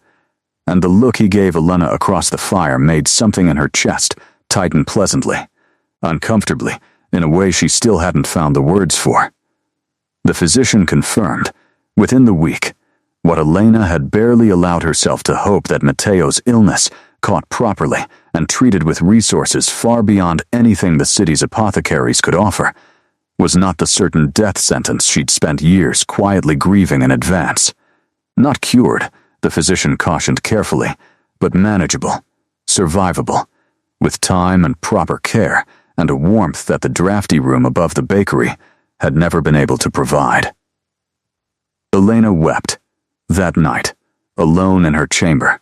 and the look he gave Elena across the fire made something in her chest tighten pleasantly, uncomfortably, in a way she still hadn't found the words for. The physician confirmed, within the week, what Elena had barely allowed herself to hope, that Matteo's illness, caught properly and treated with resources far beyond anything the city's apothecaries could offer, was not the certain death sentence she'd spent years quietly grieving in advance. Not cured, the physician cautioned carefully, but manageable, survivable, with time and proper care and a warmth that the drafty room above the bakery had never been able to provide. Elena wept, that night, alone in her chamber,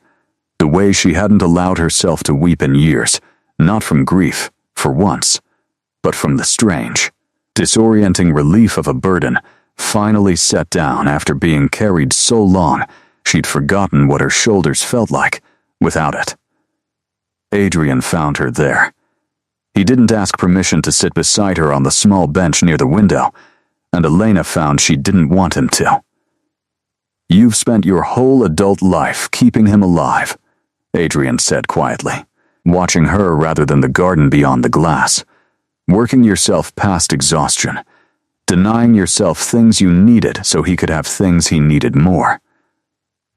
the way she hadn't allowed herself to weep in years, not from grief, for once, but from the strange, disorienting relief of a burden finally set down after being carried so long she'd forgotten what her shoulders felt like without it. Adrian found her there. He didn't ask permission to sit beside her on the small bench near the window, and Elena found she didn't want him to. "You've spent your whole adult life keeping him alive," Adrian said quietly, watching her rather than the garden beyond the glass, working yourself past exhaustion, denying yourself things you needed so he could have things he needed more.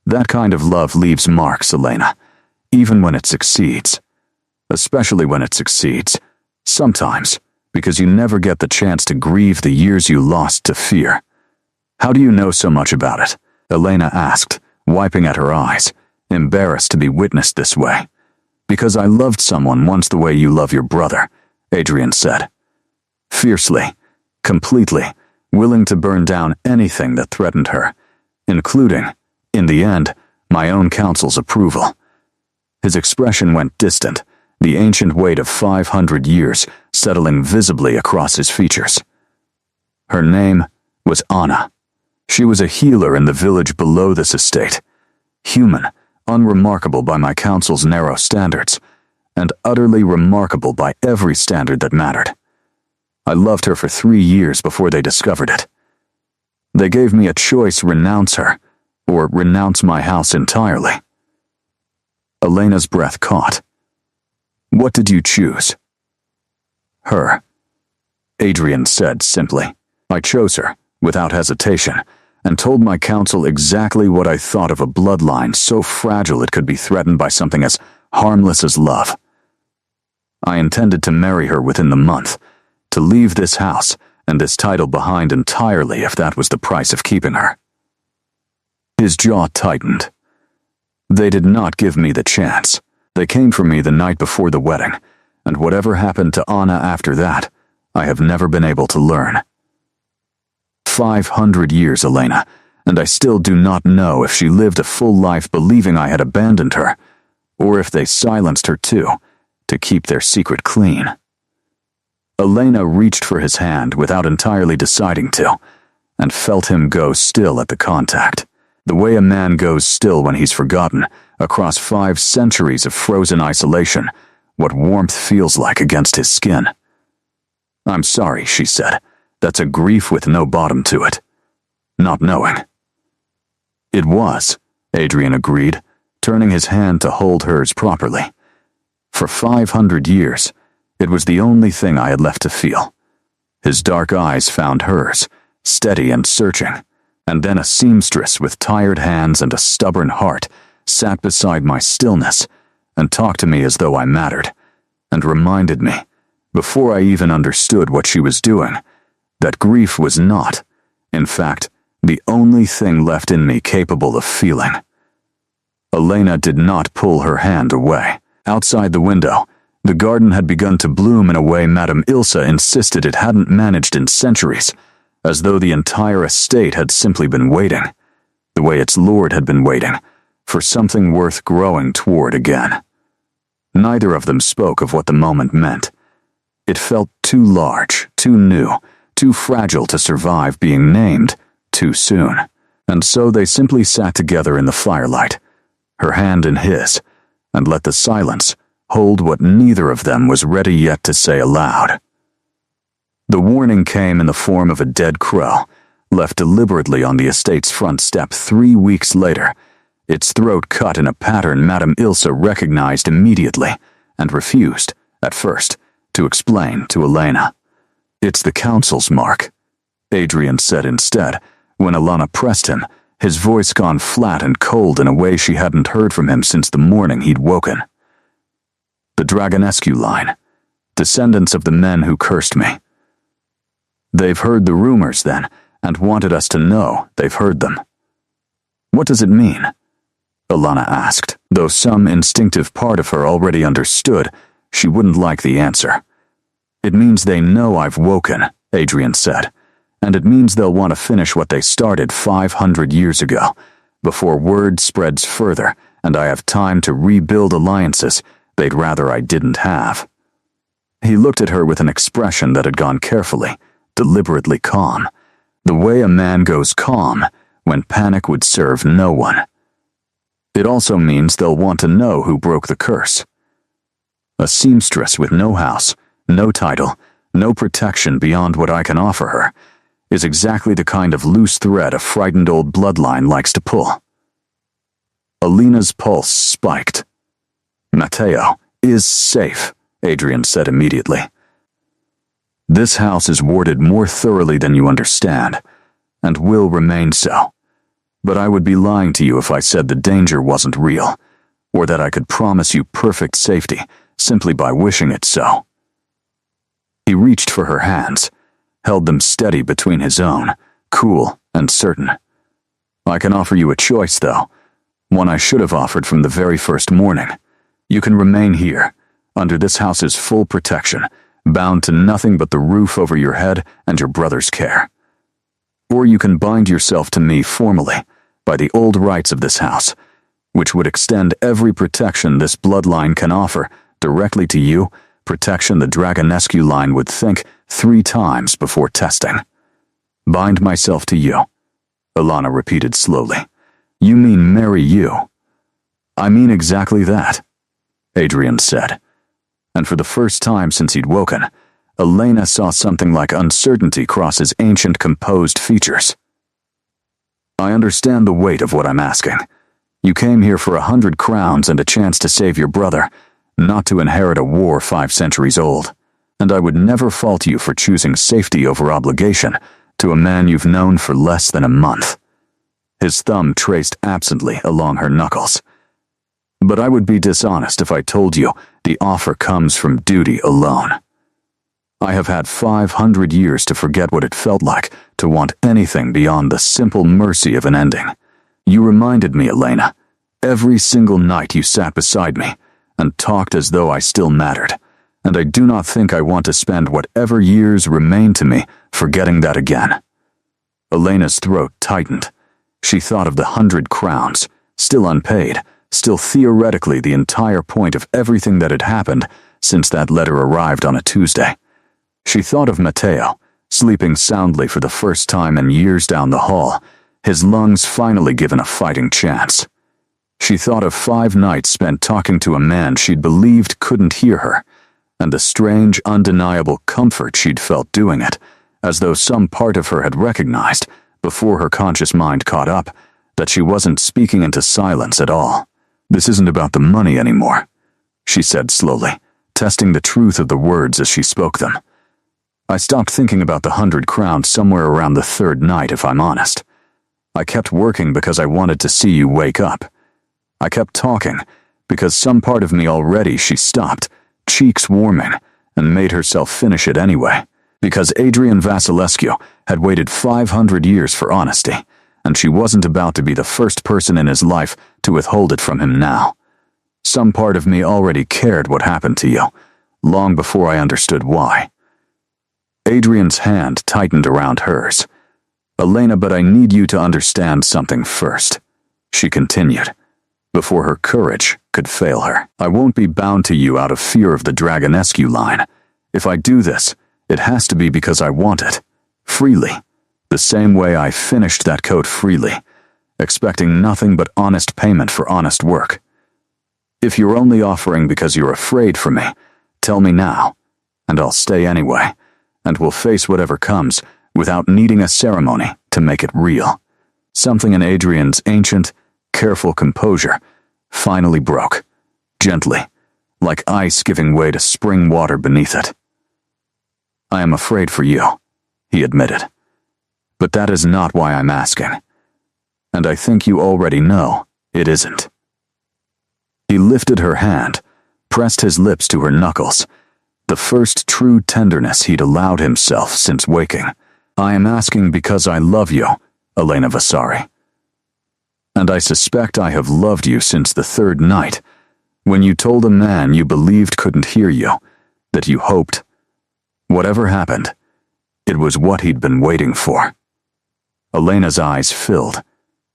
That kind of love leaves marks, Elena, even when it succeeds. Especially when it succeeds, sometimes, because you never get the chance to grieve the years you lost to fear. "How do you know so much about it?" Elena asked, wiping at her eyes, embarrassed to be witnessed this way. "Because I loved someone once the way you love your brother," Adrian said. Fiercely, completely, willing to burn down anything that threatened her, including, in the end, my own counsel's approval. His expression went distant, the ancient weight of 500 years settling visibly across his features. Her name was Anna. She was a healer in the village below this estate, human, unremarkable by my counsel's narrow standards, and utterly remarkable by every standard that mattered. I loved her for 3 years before they discovered it. They gave me a choice: renounce her, or renounce my house entirely. Elena's breath caught. "What did you choose?" "Her," Adrian said simply. "I chose her, without hesitation, and told my counsel exactly what I thought of a bloodline so fragile it could be threatened by something as harmless as love. I intended to marry her within the month, to leave this house and this title behind entirely if that was the price of keeping her. His jaw tightened. They did not give me the chance. They came for me the night before the wedding, and whatever happened to Anna after that, I have never been able to learn. 500 years, Elena, and I still do not know if she lived a full life believing I had abandoned her, or if they silenced her too, to keep their secret clean. Elena reached for his hand without entirely deciding to, and felt him go still at the contact, the way a man goes still when he's forgotten, across 5 centuries of frozen isolation, what warmth feels like against his skin. "I'm sorry," she said. "That's a grief with no bottom to it. Not knowing." "It was," Adrian agreed, turning his hand to hold hers properly. "For 500 years, it was the only thing I had left to feel." His dark eyes found hers, steady and searching, and then a seamstress with tired hands and a stubborn heart sat beside my stillness and talked to me as though I mattered, and reminded me, before I even understood what she was doing, that grief was not, in fact, the only thing left in me capable of feeling. Elena did not pull her hand away. Outside the window, the garden had begun to bloom in a way Madame Ilsa insisted it hadn't managed in centuries, as though the entire estate had simply been waiting, the way its lord had been waiting, for something worth growing toward again. Neither of them spoke of what the moment meant. It felt too large, too new, too fragile to survive being named too soon, and so they simply sat together in the firelight, her hand in his, and let the silence hold what neither of them was ready yet to say aloud. The warning came in the form of a dead crow, left deliberately on the estate's front step 3 weeks later, its throat cut in a pattern Madame Ilsa recognized immediately and refused, at first, to explain to Elena. "It's the council's mark," Adrian said instead, when Alana pressed him, his voice gone flat and cold in a way she hadn't heard from him since the morning he'd woken. "The Dragonescu line, descendants of the men who cursed me. They've heard the rumors then, and wanted us to know they've heard them." "What does it mean?" Alana asked, though some instinctive part of her already understood she wouldn't like the answer. "It means they know I've woken," Adrian said, "and it means they'll want to finish what they started 500 years ago, before word spreads further and I have time to rebuild alliances they'd rather I didn't have." He looked at her with an expression that had gone carefully, deliberately calm, the way a man goes calm when panic would serve no one. "It also means they'll want to know who broke the curse. A seamstress with no house, no title, no protection beyond what I can offer her, is exactly the kind of loose thread a frightened old bloodline likes to pull." Alina's pulse spiked. "Matteo is safe," Adrian said immediately. "This house is warded more thoroughly than you understand, and will remain so. But I would be lying to you if I said the danger wasn't real, or that I could promise you perfect safety simply by wishing it so." He reached for her hands, held them steady between his own, cool and certain. "I can offer you a choice, though, one I should have offered from the very first morning. You can remain here, under this house's full protection, bound to nothing but the roof over your head and your brother's care. Or you can bind yourself to me formally, by the old rights of this house, which would extend every protection this bloodline can offer directly to you, protection the Dragonescu line would think 3 times before testing." "Bind myself to you," Alana repeated slowly. "You mean marry you?" "I mean exactly that," Adrian said, and for the first time since he'd woken, Elena saw something like uncertainty cross his ancient composed features. "I understand the weight of what I'm asking. You came here for 100 crowns and a chance to save your brother, not to inherit a war 5 centuries old, and I would never fault you for choosing safety over obligation to a man you've known for less than a month." His thumb traced absently along her knuckles. But I would be dishonest if I told you the offer comes from duty alone. I have had 500 years to forget what it felt like to want anything beyond the simple mercy of an ending. You reminded me, Elena. Every single night you sat beside me and talked as though I still mattered, and I do not think I want to spend whatever years remain to me forgetting that again. Elena's throat tightened. She thought of the 100 crowns, still unpaid, still theoretically the entire point of everything that had happened since that letter arrived on a Tuesday. She thought of Matteo, sleeping soundly for the first time in years down the hall, his lungs finally given a fighting chance. She thought of 5 nights spent talking to a man she'd believed couldn't hear her, and the strange, undeniable comfort she'd felt doing it, as though some part of her had recognized, before her conscious mind caught up, that she wasn't speaking into silence at all. "This isn't about the money anymore," she said slowly, testing the truth of the words as she spoke them. "I stopped thinking about the 100 crowns somewhere around the 3rd night, if I'm honest. I kept working because I wanted to see you wake up. I kept talking because some part of me already," she stopped, cheeks warming, and made herself finish it anyway, because Adrian Vasilescu had waited 500 years for honesty, and she wasn't about to be the first person in his life to withhold it from him now. Some part of me already cared what happened to you, long before I understood why. Adrian's hand tightened around hers. "Elena, but I need you to understand something first," she continued, before her courage could fail her. "I won't be bound to you out of fear of the Dragonescu line. If I do this, it has to be because I want it, freely, the same way I finished that coat freely, expecting nothing but honest payment for honest work. If you're only offering because you're afraid for me, tell me now, and I'll stay anyway, and we'll face whatever comes without needing a ceremony to make it real." Something in Adrian's ancient, careful composure finally broke, gently, like ice giving way to spring water beneath it. "I am afraid for you," he admitted. "But that is not why I'm asking. And I think you already know it isn't." He lifted her hand, pressed his lips to her knuckles, the first true tenderness he'd allowed himself since waking. "I am asking because I love you, Elena Vasari. And I suspect I have loved you since the 3rd night, when you told a man you believed couldn't hear you, that you hoped. Whatever happened, it was what he'd been waiting for." Elena's eyes filled,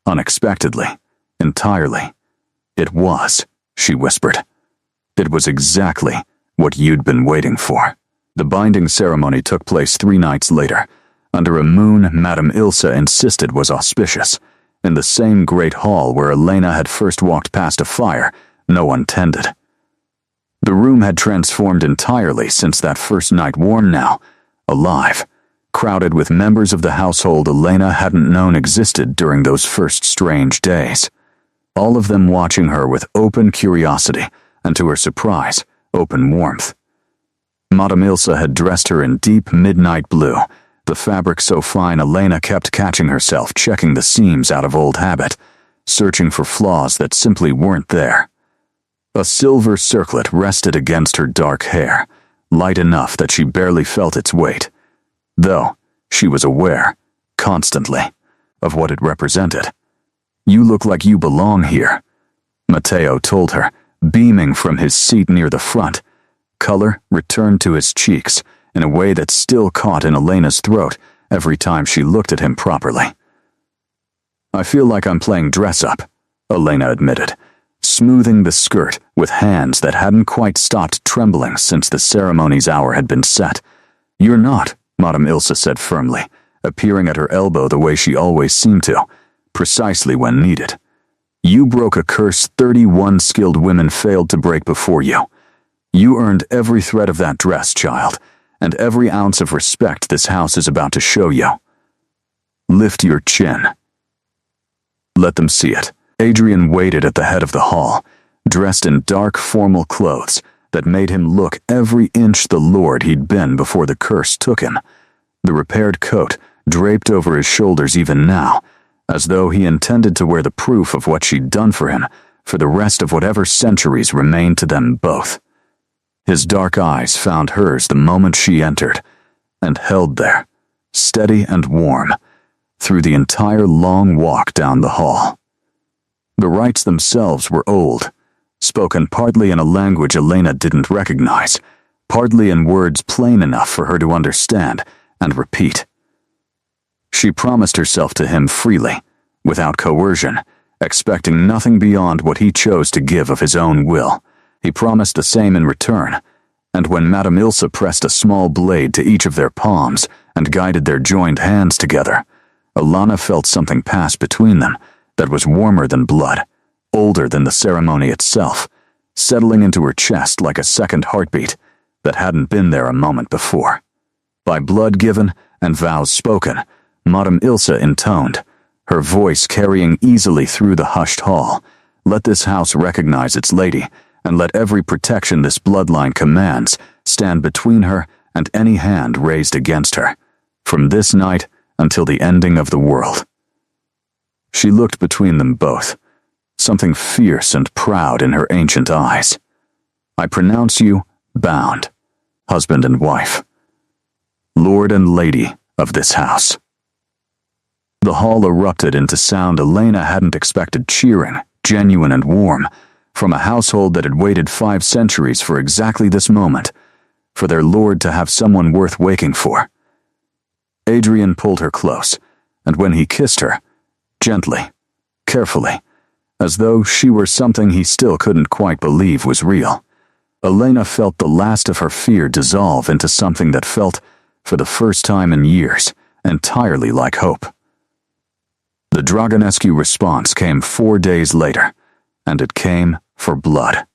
unexpectedly, entirely. "It was," she whispered. "It was exactly what you'd been waiting for." The binding ceremony took place 3 nights later, under a moon Madame Ilsa insisted was auspicious, in the same great hall where Elena had first walked past a fire no one tended. The room had transformed entirely since that first night, warm now, alive, crowded with members of the household Elena hadn't known existed during those first strange days. All of them watching her with open curiosity, and to her surprise, open warmth. Madame Ilsa had dressed her in deep midnight blue, the fabric so fine Elena kept catching herself checking the seams out of old habit, searching for flaws that simply weren't there. A silver circlet rested against her dark hair, light enough that she barely felt its weight, though she was aware, constantly, of what it represented. "You look like you belong here," Matteo told her, beaming from his seat near the front. Color returned to his cheeks in a way that still caught in Elena's throat every time she looked at him properly. "I feel like I'm playing dress-up," Elena admitted, smoothing the skirt with hands that hadn't quite stopped trembling since the ceremony's hour had been set. "You're not," Madame Ilsa said firmly, appearing at her elbow the way she always seemed to, precisely when needed. "You broke a curse 31 skilled women failed to break before you. You earned every thread of that dress, child, and every ounce of respect this house is about to show you. Lift your chin. Let them see it." Adrian waited at the head of the hall, dressed in dark formal clothes that made him look every inch the lord he'd been before the curse took him, the repaired coat draped over his shoulders even now, as though he intended to wear the proof of what she'd done for him for the rest of whatever centuries remained to them both. His dark eyes found hers the moment she entered, and held there, steady and warm, through the entire long walk down the hall. The rites themselves were old, spoken partly in a language Elena didn't recognize, partly in words plain enough for her to understand and repeat. She promised herself to him freely, without coercion, expecting nothing beyond what he chose to give of his own will. He promised the same in return, and when Madame Ilse pressed a small blade to each of their palms and guided their joined hands together, Alana felt something pass between them that was warmer than blood, older than the ceremony itself, settling into her chest like a second heartbeat that hadn't been there a moment before. By blood given and vows spoken, Madame Ilse intoned, her voice carrying easily through the hushed hall, "Let this house recognize its lady, and let every protection this bloodline commands stand between her and any hand raised against her, from this night until the ending of the world." She looked between them both, something fierce and proud in her ancient eyes. "I pronounce you bound, husband and wife, lord and lady of this house." The hall erupted into sound Elena hadn't expected, cheering, genuine and warm, from a household that had waited 5 centuries for exactly this moment, for their lord to have someone worth waking for. Adrian pulled her close, and when he kissed her, gently, carefully, as though she were something he still couldn't quite believe was real, Elena felt the last of her fear dissolve into something that felt, for the first time in years, entirely like hope. The Dragonescu response came 4 days later, and it came for blood.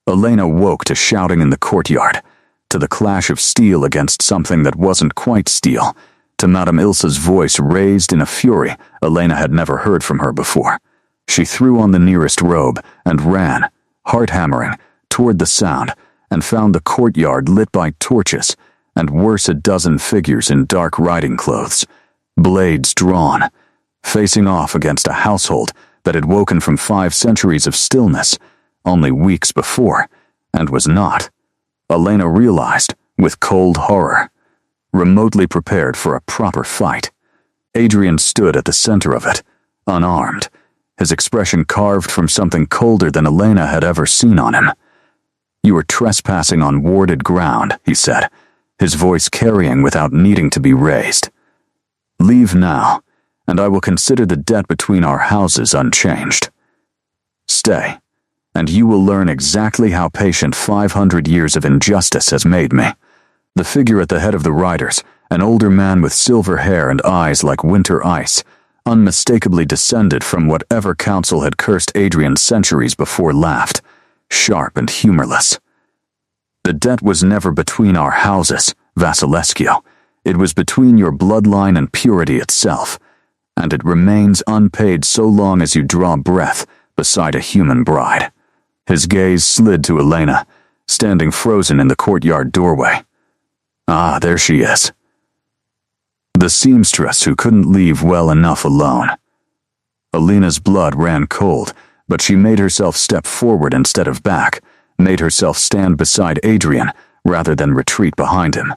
Elena woke to shouting in the courtyard, to the clash of steel against something that wasn't quite steel, to Madame Ilse's voice raised in a fury Elena had never heard from her before. She threw on the nearest robe and ran, heart-hammering, toward the sound, and found the courtyard lit by torches, and worse, a dozen figures in dark riding clothes, blades drawn, facing off against a household that had woken from 5 centuries of stillness only weeks before, and was not, Elena realized, with cold horror, remotely prepared for a proper fight. Adrian stood at the center of it, unarmed, his expression carved from something colder than Elena had ever seen on him. "You are trespassing on warded ground," he said, his voice carrying without needing to be raised. "Leave now, and I will consider the debt between our houses unchanged. Stay, and you will learn exactly how patient 500 years of injustice has made me." The figure at the head of the riders, an older man with silver hair and eyes like winter ice, unmistakably descended from whatever council had cursed Adrian centuries before, laughed, sharp and humorless. "The debt was never between our houses, Vasilescu. It was between your bloodline and purity itself, and it remains unpaid so long as you draw breath beside a human bride." His gaze slid to Elena, standing frozen in the courtyard doorway. Ah, there she is. The seamstress who couldn't leave well enough alone. Elena's blood ran cold, but she made herself step forward instead of back, made herself stand beside Adrian rather than retreat behind him.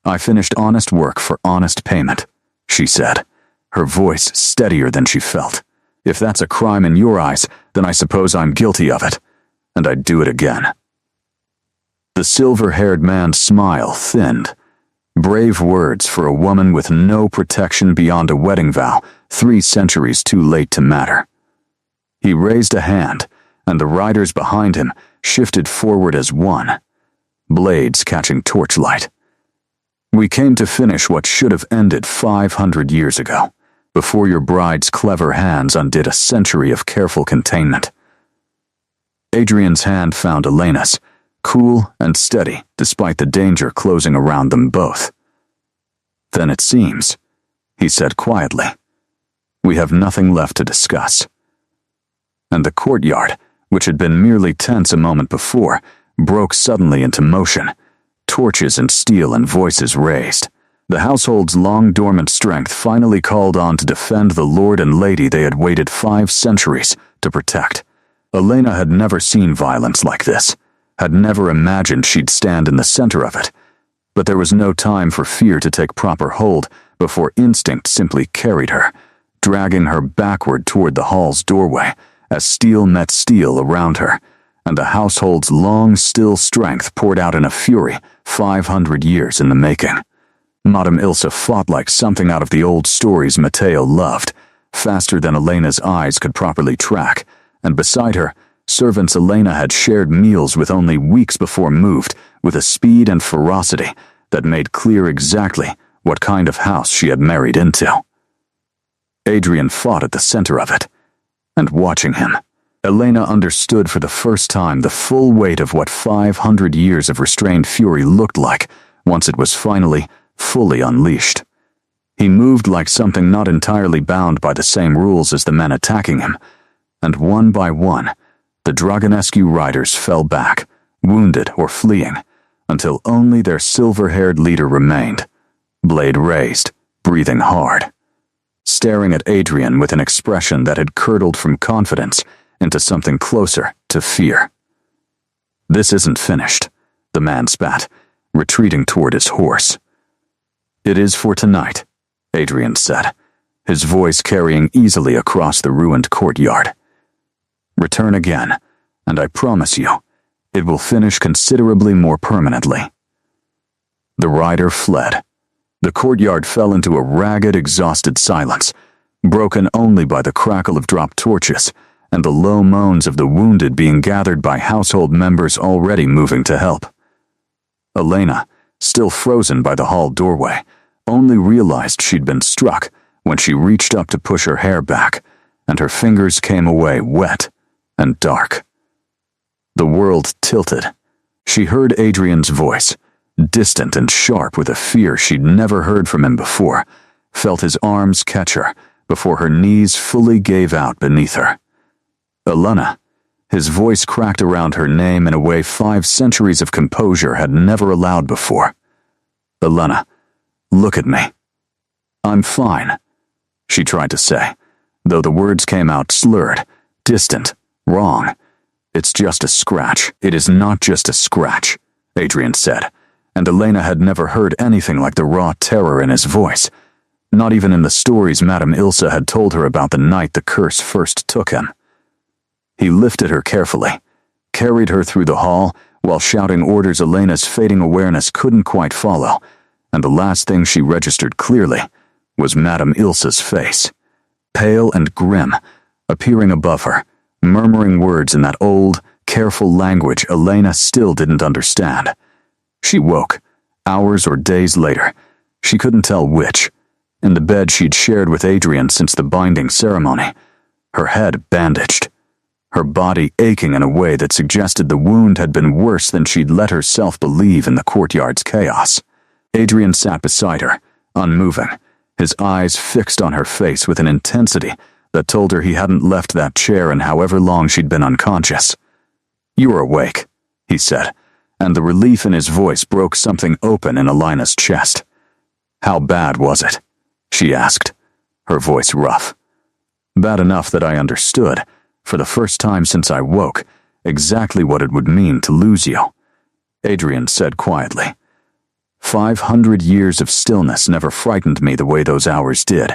"I finished honest work for honest payment," she said, her voice steadier than she felt. "If that's a crime in your eyes, then I suppose I'm guilty of it, and I'd do it again." The silver-haired man's smile thinned. Brave words for a woman with no protection beyond a wedding vow, 3 centuries too late to matter. He raised a hand, and the riders behind him shifted forward as one, blades catching torchlight. "We came to finish what should have ended 500 years ago, before your bride's clever hands undid a century of careful containment." Adrian's hand found Elena's, cool and steady despite the danger closing around them both. "Then it seems," he said quietly, "we have nothing left to discuss." And the courtyard, which had been merely tense a moment before, broke suddenly into motion, torches and steel and voices raised. The household's long-dormant strength finally called on to defend the lord and lady they had waited 5 centuries to protect. Elena had never seen violence like this, had never imagined she'd stand in the center of it. But there was no time for fear to take proper hold before instinct simply carried her, dragging her backward toward the hall's doorway as steel met steel around her, and the household's long, still strength poured out in a fury 500 years in the making. Madame Ilse fought like something out of the old stories Matteo loved, faster than Elena's eyes could properly track, and beside her, servants Elena had shared meals with only weeks before moved with a speed and ferocity that made clear exactly what kind of house she had married into. Adrian fought at the center of it, and watching him, Elena understood for the first time the full weight of what 500 years of restrained fury looked like once it was finally, fully unleashed. He moved like something not entirely bound by the same rules as the men attacking him, and one by one, the Dragonescu riders fell back, wounded or fleeing, until only their silver-haired leader remained, blade raised, breathing hard, staring at Adrian with an expression that had curdled from confidence into something closer to fear. "This isn't finished," the man spat, retreating toward his horse. "It is for tonight," Adrian said, his voice carrying easily across the ruined courtyard. "Return again, and I promise you, it will finish considerably more permanently." The rider fled. The courtyard fell into a ragged, exhausted silence, broken only by the crackle of dropped torches and the low moans of the wounded being gathered by household members already moving to help. Elena, still frozen by the hall doorway, only realized she'd been struck when she reached up to push her hair back, and her fingers came away wet and dark. The world tilted. She heard Adrian's voice, distant and sharp with a fear she'd never heard from him before, felt his arms catch her before her knees fully gave out beneath her. Elena. His voice cracked around her name in a way 5 centuries of composure had never allowed before. "Elena, look at me." "I'm fine," she tried to say, though the words came out slurred, distant, wrong. "It's just a scratch." "It is not just a scratch," Adrian said, and Elena had never heard anything like the raw terror in his voice, not even in the stories Madame Ilse had told her about the night the curse first took him. He lifted her carefully, carried her through the hall while shouting orders Elena's fading awareness couldn't quite follow, and the last thing she registered clearly was Madame Ilse's face, pale and grim, appearing above her, murmuring words in that old, careful language Elena still didn't understand. She woke, hours or days later, she couldn't tell which, in the bed she'd shared with Adrian since the binding ceremony, her head bandaged, her body aching in a way that suggested the wound had been worse than she'd let herself believe in the courtyard's chaos. Adrian sat beside her, unmoving, his eyes fixed on her face with an intensity that told her he hadn't left that chair in however long she'd been unconscious. "You are awake," he said, and the relief in his voice broke something open in Elena's chest. "How bad was it?" she asked, her voice rough. "Bad enough that I understood, for the first time since I woke, exactly what it would mean to lose you," Adrian said quietly. 500 years of stillness never frightened me the way those hours did,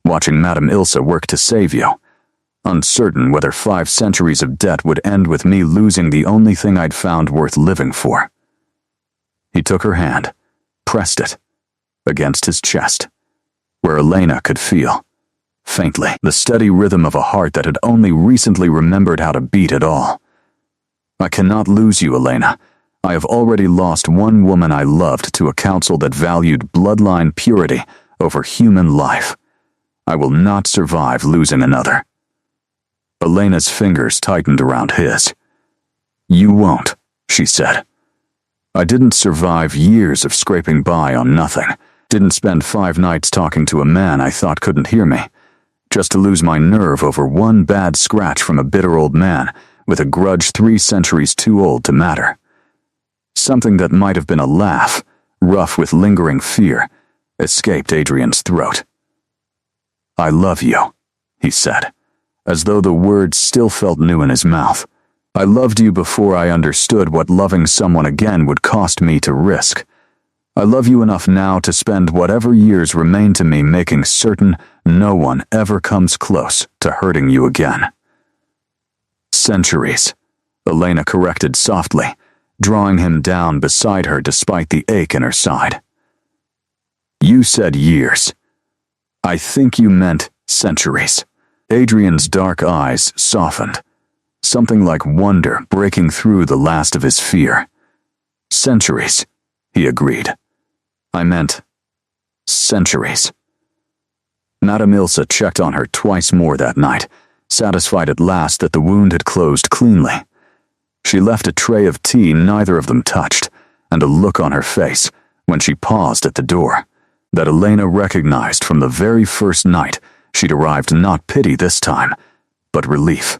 watching Madame Ilse work to save you, uncertain whether 5 centuries of debt would end with me losing the only thing I'd found worth living for. He took her hand, pressed it, against his chest, where Elena could feel, faintly, the steady rhythm of a heart that had only recently remembered how to beat at all. "I cannot lose you, Elena. I have already lost one woman I loved to a council that valued bloodline purity over human life. I will not survive losing another." Elena's fingers tightened around his. "You won't," she said. "I didn't survive years of scraping by on nothing. Didn't spend 5 nights talking to a man I thought couldn't hear me, just to lose my nerve over one bad scratch from a bitter old man with a grudge 3 centuries too old to matter. Something that might have been a laugh, rough with lingering fear, escaped Adrian's throat. "I love you," he said, as though the words still felt new in his mouth. "I loved you before I understood what loving someone again would cost me to risk. I love you enough now to spend whatever years remain to me making certain no one ever comes close to hurting you again." "Centuries," Elena corrected softly, drawing him down beside her despite the ache in her side. "You said years. I think you meant centuries." Adrian's dark eyes softened, something like wonder breaking through the last of his fear. "Centuries," he agreed. "I meant centuries." Madame Ilsa checked on her twice more that night, satisfied at last that the wound had closed cleanly. She left a tray of tea neither of them touched, and a look on her face, when she paused at the door, that Elena recognized from the very first night she'd arrived not pity this time, but relief.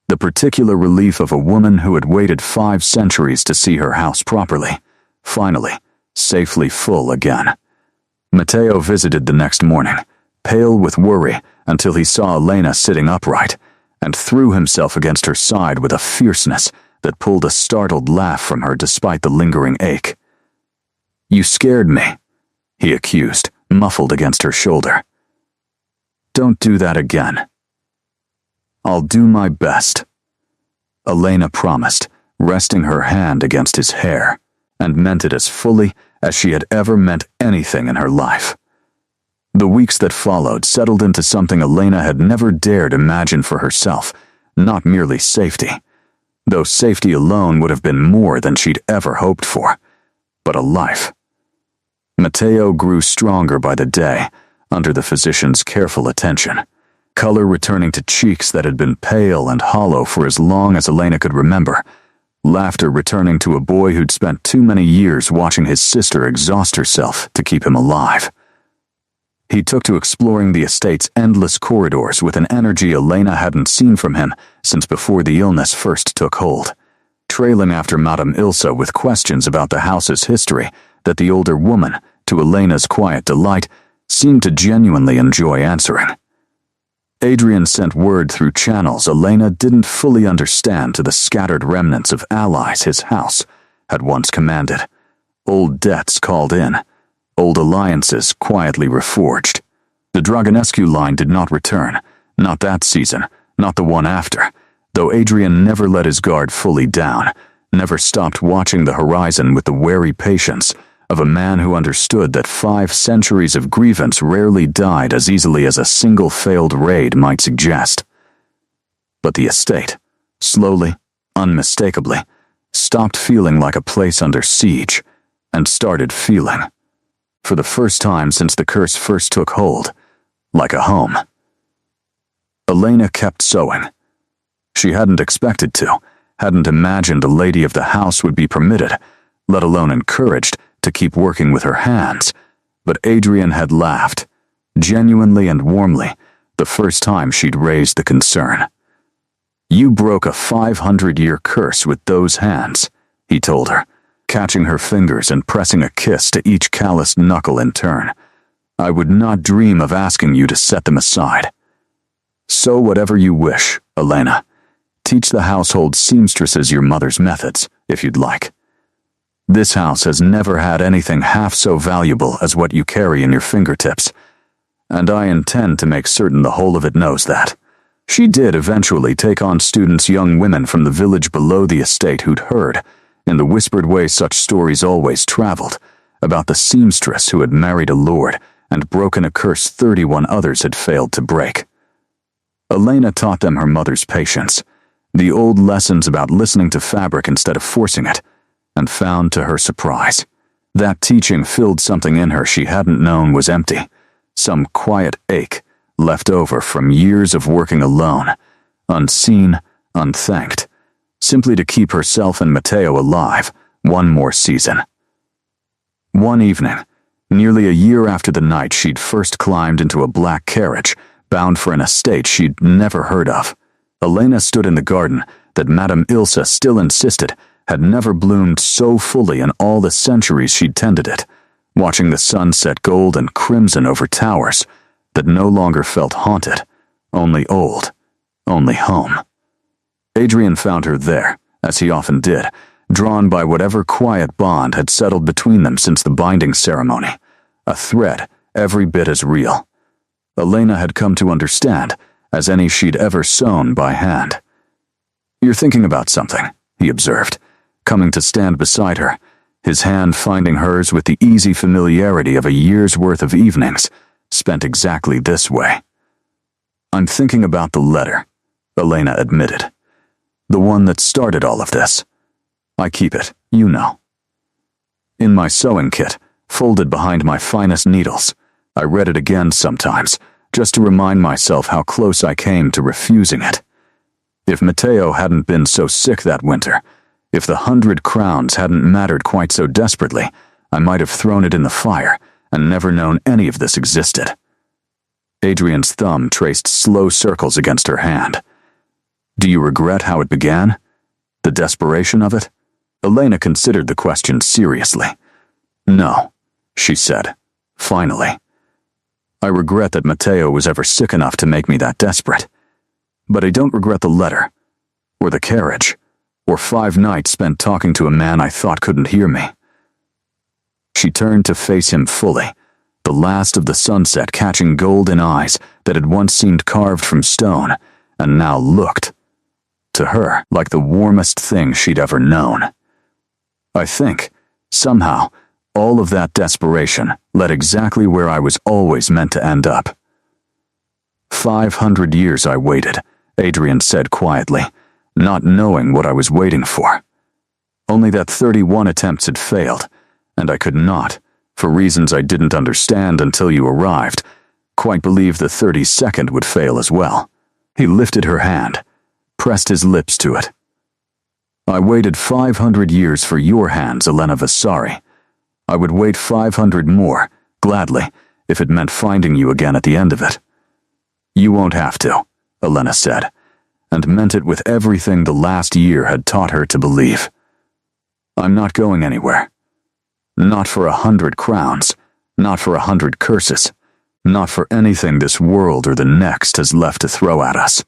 The particular relief of a woman who had waited 5 centuries to see her house properly, finally, safely full again. Matteo visited the next morning, pale with worry until he saw Elena sitting upright, and threw himself against her side with a fierceness that pulled a startled laugh from her despite the lingering ache. "You scared me," he accused, muffled against her shoulder. "Don't do that again." "I'll do my best," Elena promised, resting her hand against his hair, and meant it as fully as she had ever meant anything in her life. The weeks that followed settled into something Elena had never dared imagine for herself, not merely safety, though safety alone would have been more than she'd ever hoped for, but a life. Matteo grew stronger by the day, under the physician's careful attention, color returning to cheeks that had been pale and hollow for as long as Elena could remember, laughter returning to a boy who'd spent too many years watching his sister exhaust herself to keep him alive. He took to exploring the estate's endless corridors with an energy Elena hadn't seen from him since before the illness first took hold, trailing after Madame Ilsa with questions about the house's history that the older woman, to Elena's quiet delight, seemed to genuinely enjoy answering. Adrian sent word through channels Elena didn't fully understand to the scattered remnants of allies his house had once commanded. Old debts called in, old alliances quietly reforged. The Dragonescu line did not return, not that season, not the one after, though Adrian never let his guard fully down, never stopped watching the horizon with the wary patience of a man who understood that 5 centuries of grievance rarely died as easily as a single failed raid might suggest. But the estate, slowly, unmistakably, stopped feeling like a place under siege, and started feeling, for the first time since the curse first took hold, like a home. Elena kept sewing. She hadn't expected to, hadn't imagined a lady of the house would be permitted, let alone encouraged, to keep working with her hands, but Adrian had laughed, genuinely and warmly, the first time she'd raised the concern. "You broke a 500-year curse with those hands," he told her, catching her fingers and pressing a kiss to each calloused knuckle in turn. "I would not dream of asking you to set them aside. Sew whatever you wish, Elena. Teach the household seamstresses your mother's methods, if you'd like. This house has never had anything half so valuable as what you carry in your fingertips, and I intend to make certain the whole of it knows that." She did eventually take on students, young women from the village below the estate who'd heard, in the whispered way such stories always traveled, about the seamstress who had married a lord and broken a curse 31 others had failed to break. Elena taught them her mother's patience, the old lessons about listening to fabric instead of forcing it, and found to her surprise, that teaching filled something in her she hadn't known was empty, some quiet ache left over from years of working alone, unseen, unthanked, simply to keep herself and Matteo alive one more season. One evening, nearly a year after the night she'd first climbed into a black carriage bound for an estate she'd never heard of, Elena stood in the garden that Madame Ilsa still insisted had never bloomed so fully in all the centuries she'd tended it, watching the sun set gold and crimson over towers that no longer felt haunted, only old, only home. Adrian found her there, as he often did, drawn by whatever quiet bond had settled between them since the binding ceremony, a thread every bit as real. Elena had come to understand as any she'd ever sewn by hand. "You're thinking about something," he observed, coming to stand beside her, his hand finding hers with the easy familiarity of a year's worth of evenings, spent exactly this way. "I'm thinking about the letter," Elena admitted. "The one that started all of this. I keep it, you know. In my sewing kit, folded behind my finest needles. I read it again sometimes, just to remind myself how close I came to refusing it. If Matteo hadn't been so sick that winter, if the 100 crowns hadn't mattered quite so desperately, I might have thrown it in the fire and never known any of this existed." Adrian's thumb traced slow circles against her hand. "Do you regret how it began? The desperation of it?" Elena considered the question seriously. "No," she said, finally. "I regret that Matteo was ever sick enough to make me that desperate. But I don't regret the letter, or the carriage, or 5 nights spent talking to a man I thought couldn't hear me." She turned to face him fully, the last of the sunset catching golden eyes that had once seemed carved from stone and now looked, to her, like the warmest thing she'd ever known. "I think, somehow, all of that desperation led exactly where I was always meant to end up." 500 years I waited, Adrian said quietly, not knowing what I was waiting for. Only that 31 attempts had failed, and I could not, for reasons I didn't understand until you arrived, quite believe the 32nd would fail as well. He lifted her hand, pressed his lips to it. "I waited 500 years for your hands, Elena Vasari. I would wait 500 more, gladly, if it meant finding you again at the end of it." "You won't have to," Elena said, and meant it with everything the last year had taught her to believe. "I'm not going anywhere. Not for 100 crowns, not for 100 curses, not for anything this world or the next has left to throw at us."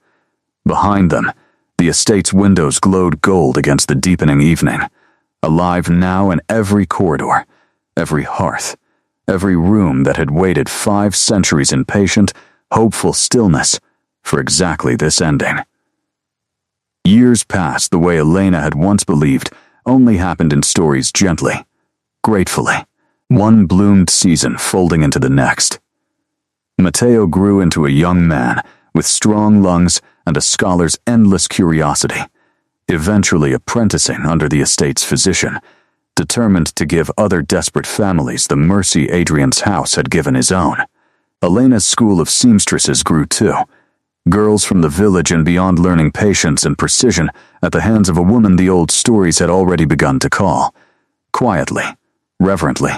Behind them, the estate's windows glowed gold against the deepening evening, alive now in every corridor, every hearth, every room that had waited 5 centuries in patient, hopeful stillness for exactly this ending. Years passed the way Elena had once believed only happened in stories gently, gratefully, one bloomed season folding into the next. Matteo grew into a young man with strong lungs and a scholar's endless curiosity, eventually apprenticing under the estate's physician, determined to give other desperate families the mercy Adrian's house had given his own. Elena's school of seamstresses grew too, girls from the village and beyond learning patience and precision at the hands of a woman the old stories had already begun to call, quietly, reverently,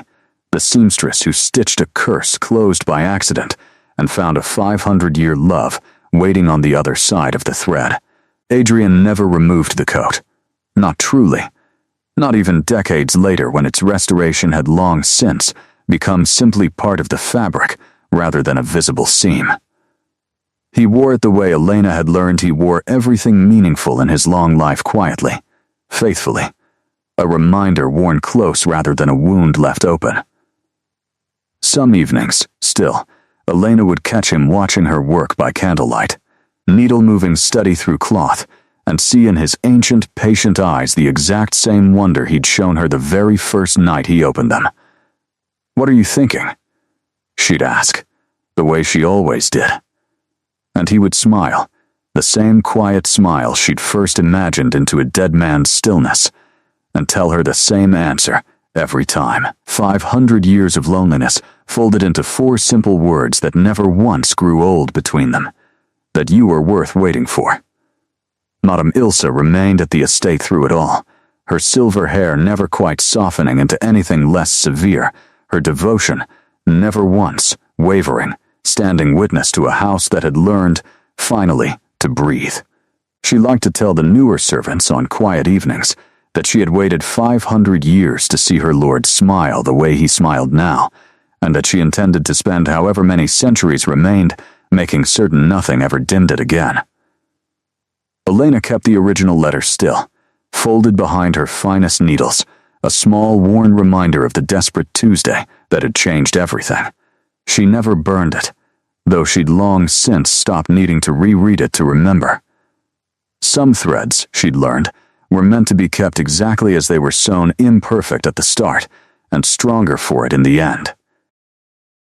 the seamstress who stitched a curse closed by accident and found a 500-year love waiting on the other side of the thread. Adrian never removed the coat. Not truly. Not even decades later when its restoration had long since become simply part of the fabric rather than a visible seam. He wore it the way Elena had learned he wore everything meaningful in his long life quietly, faithfully, a reminder worn close rather than a wound left open. Some evenings, still, Elena would catch him watching her work by candlelight, needle moving steady through cloth, and see in his ancient, patient eyes the exact same wonder he'd shown her the very first night he opened them. "What are you thinking?" she'd ask, the way she always did. And he would smile, the same quiet smile she'd first imagined into a dead man's stillness, and tell her the same answer every time. 500 years of loneliness folded into 4 simple words that never once grew old between them, that you were worth waiting for. Madame Ilse remained at the estate through it all, her silver hair never quite softening into anything less severe, her devotion never once wavering, standing witness to a house that had learned, finally, to breathe. She liked to tell the newer servants on quiet evenings that she had waited 500 years to see her Lord smile the way he smiled now, and that she intended to spend however many centuries remained making certain nothing ever dimmed it again. Elena kept the original letter still, folded behind her finest needles, a small, worn reminder of the desperate Tuesday that had changed everything. She never burned it, though she'd long since stopped needing to reread it to remember. Some threads, she'd learned, were meant to be kept exactly as they were sewn, imperfect at the start, and stronger for it in the end.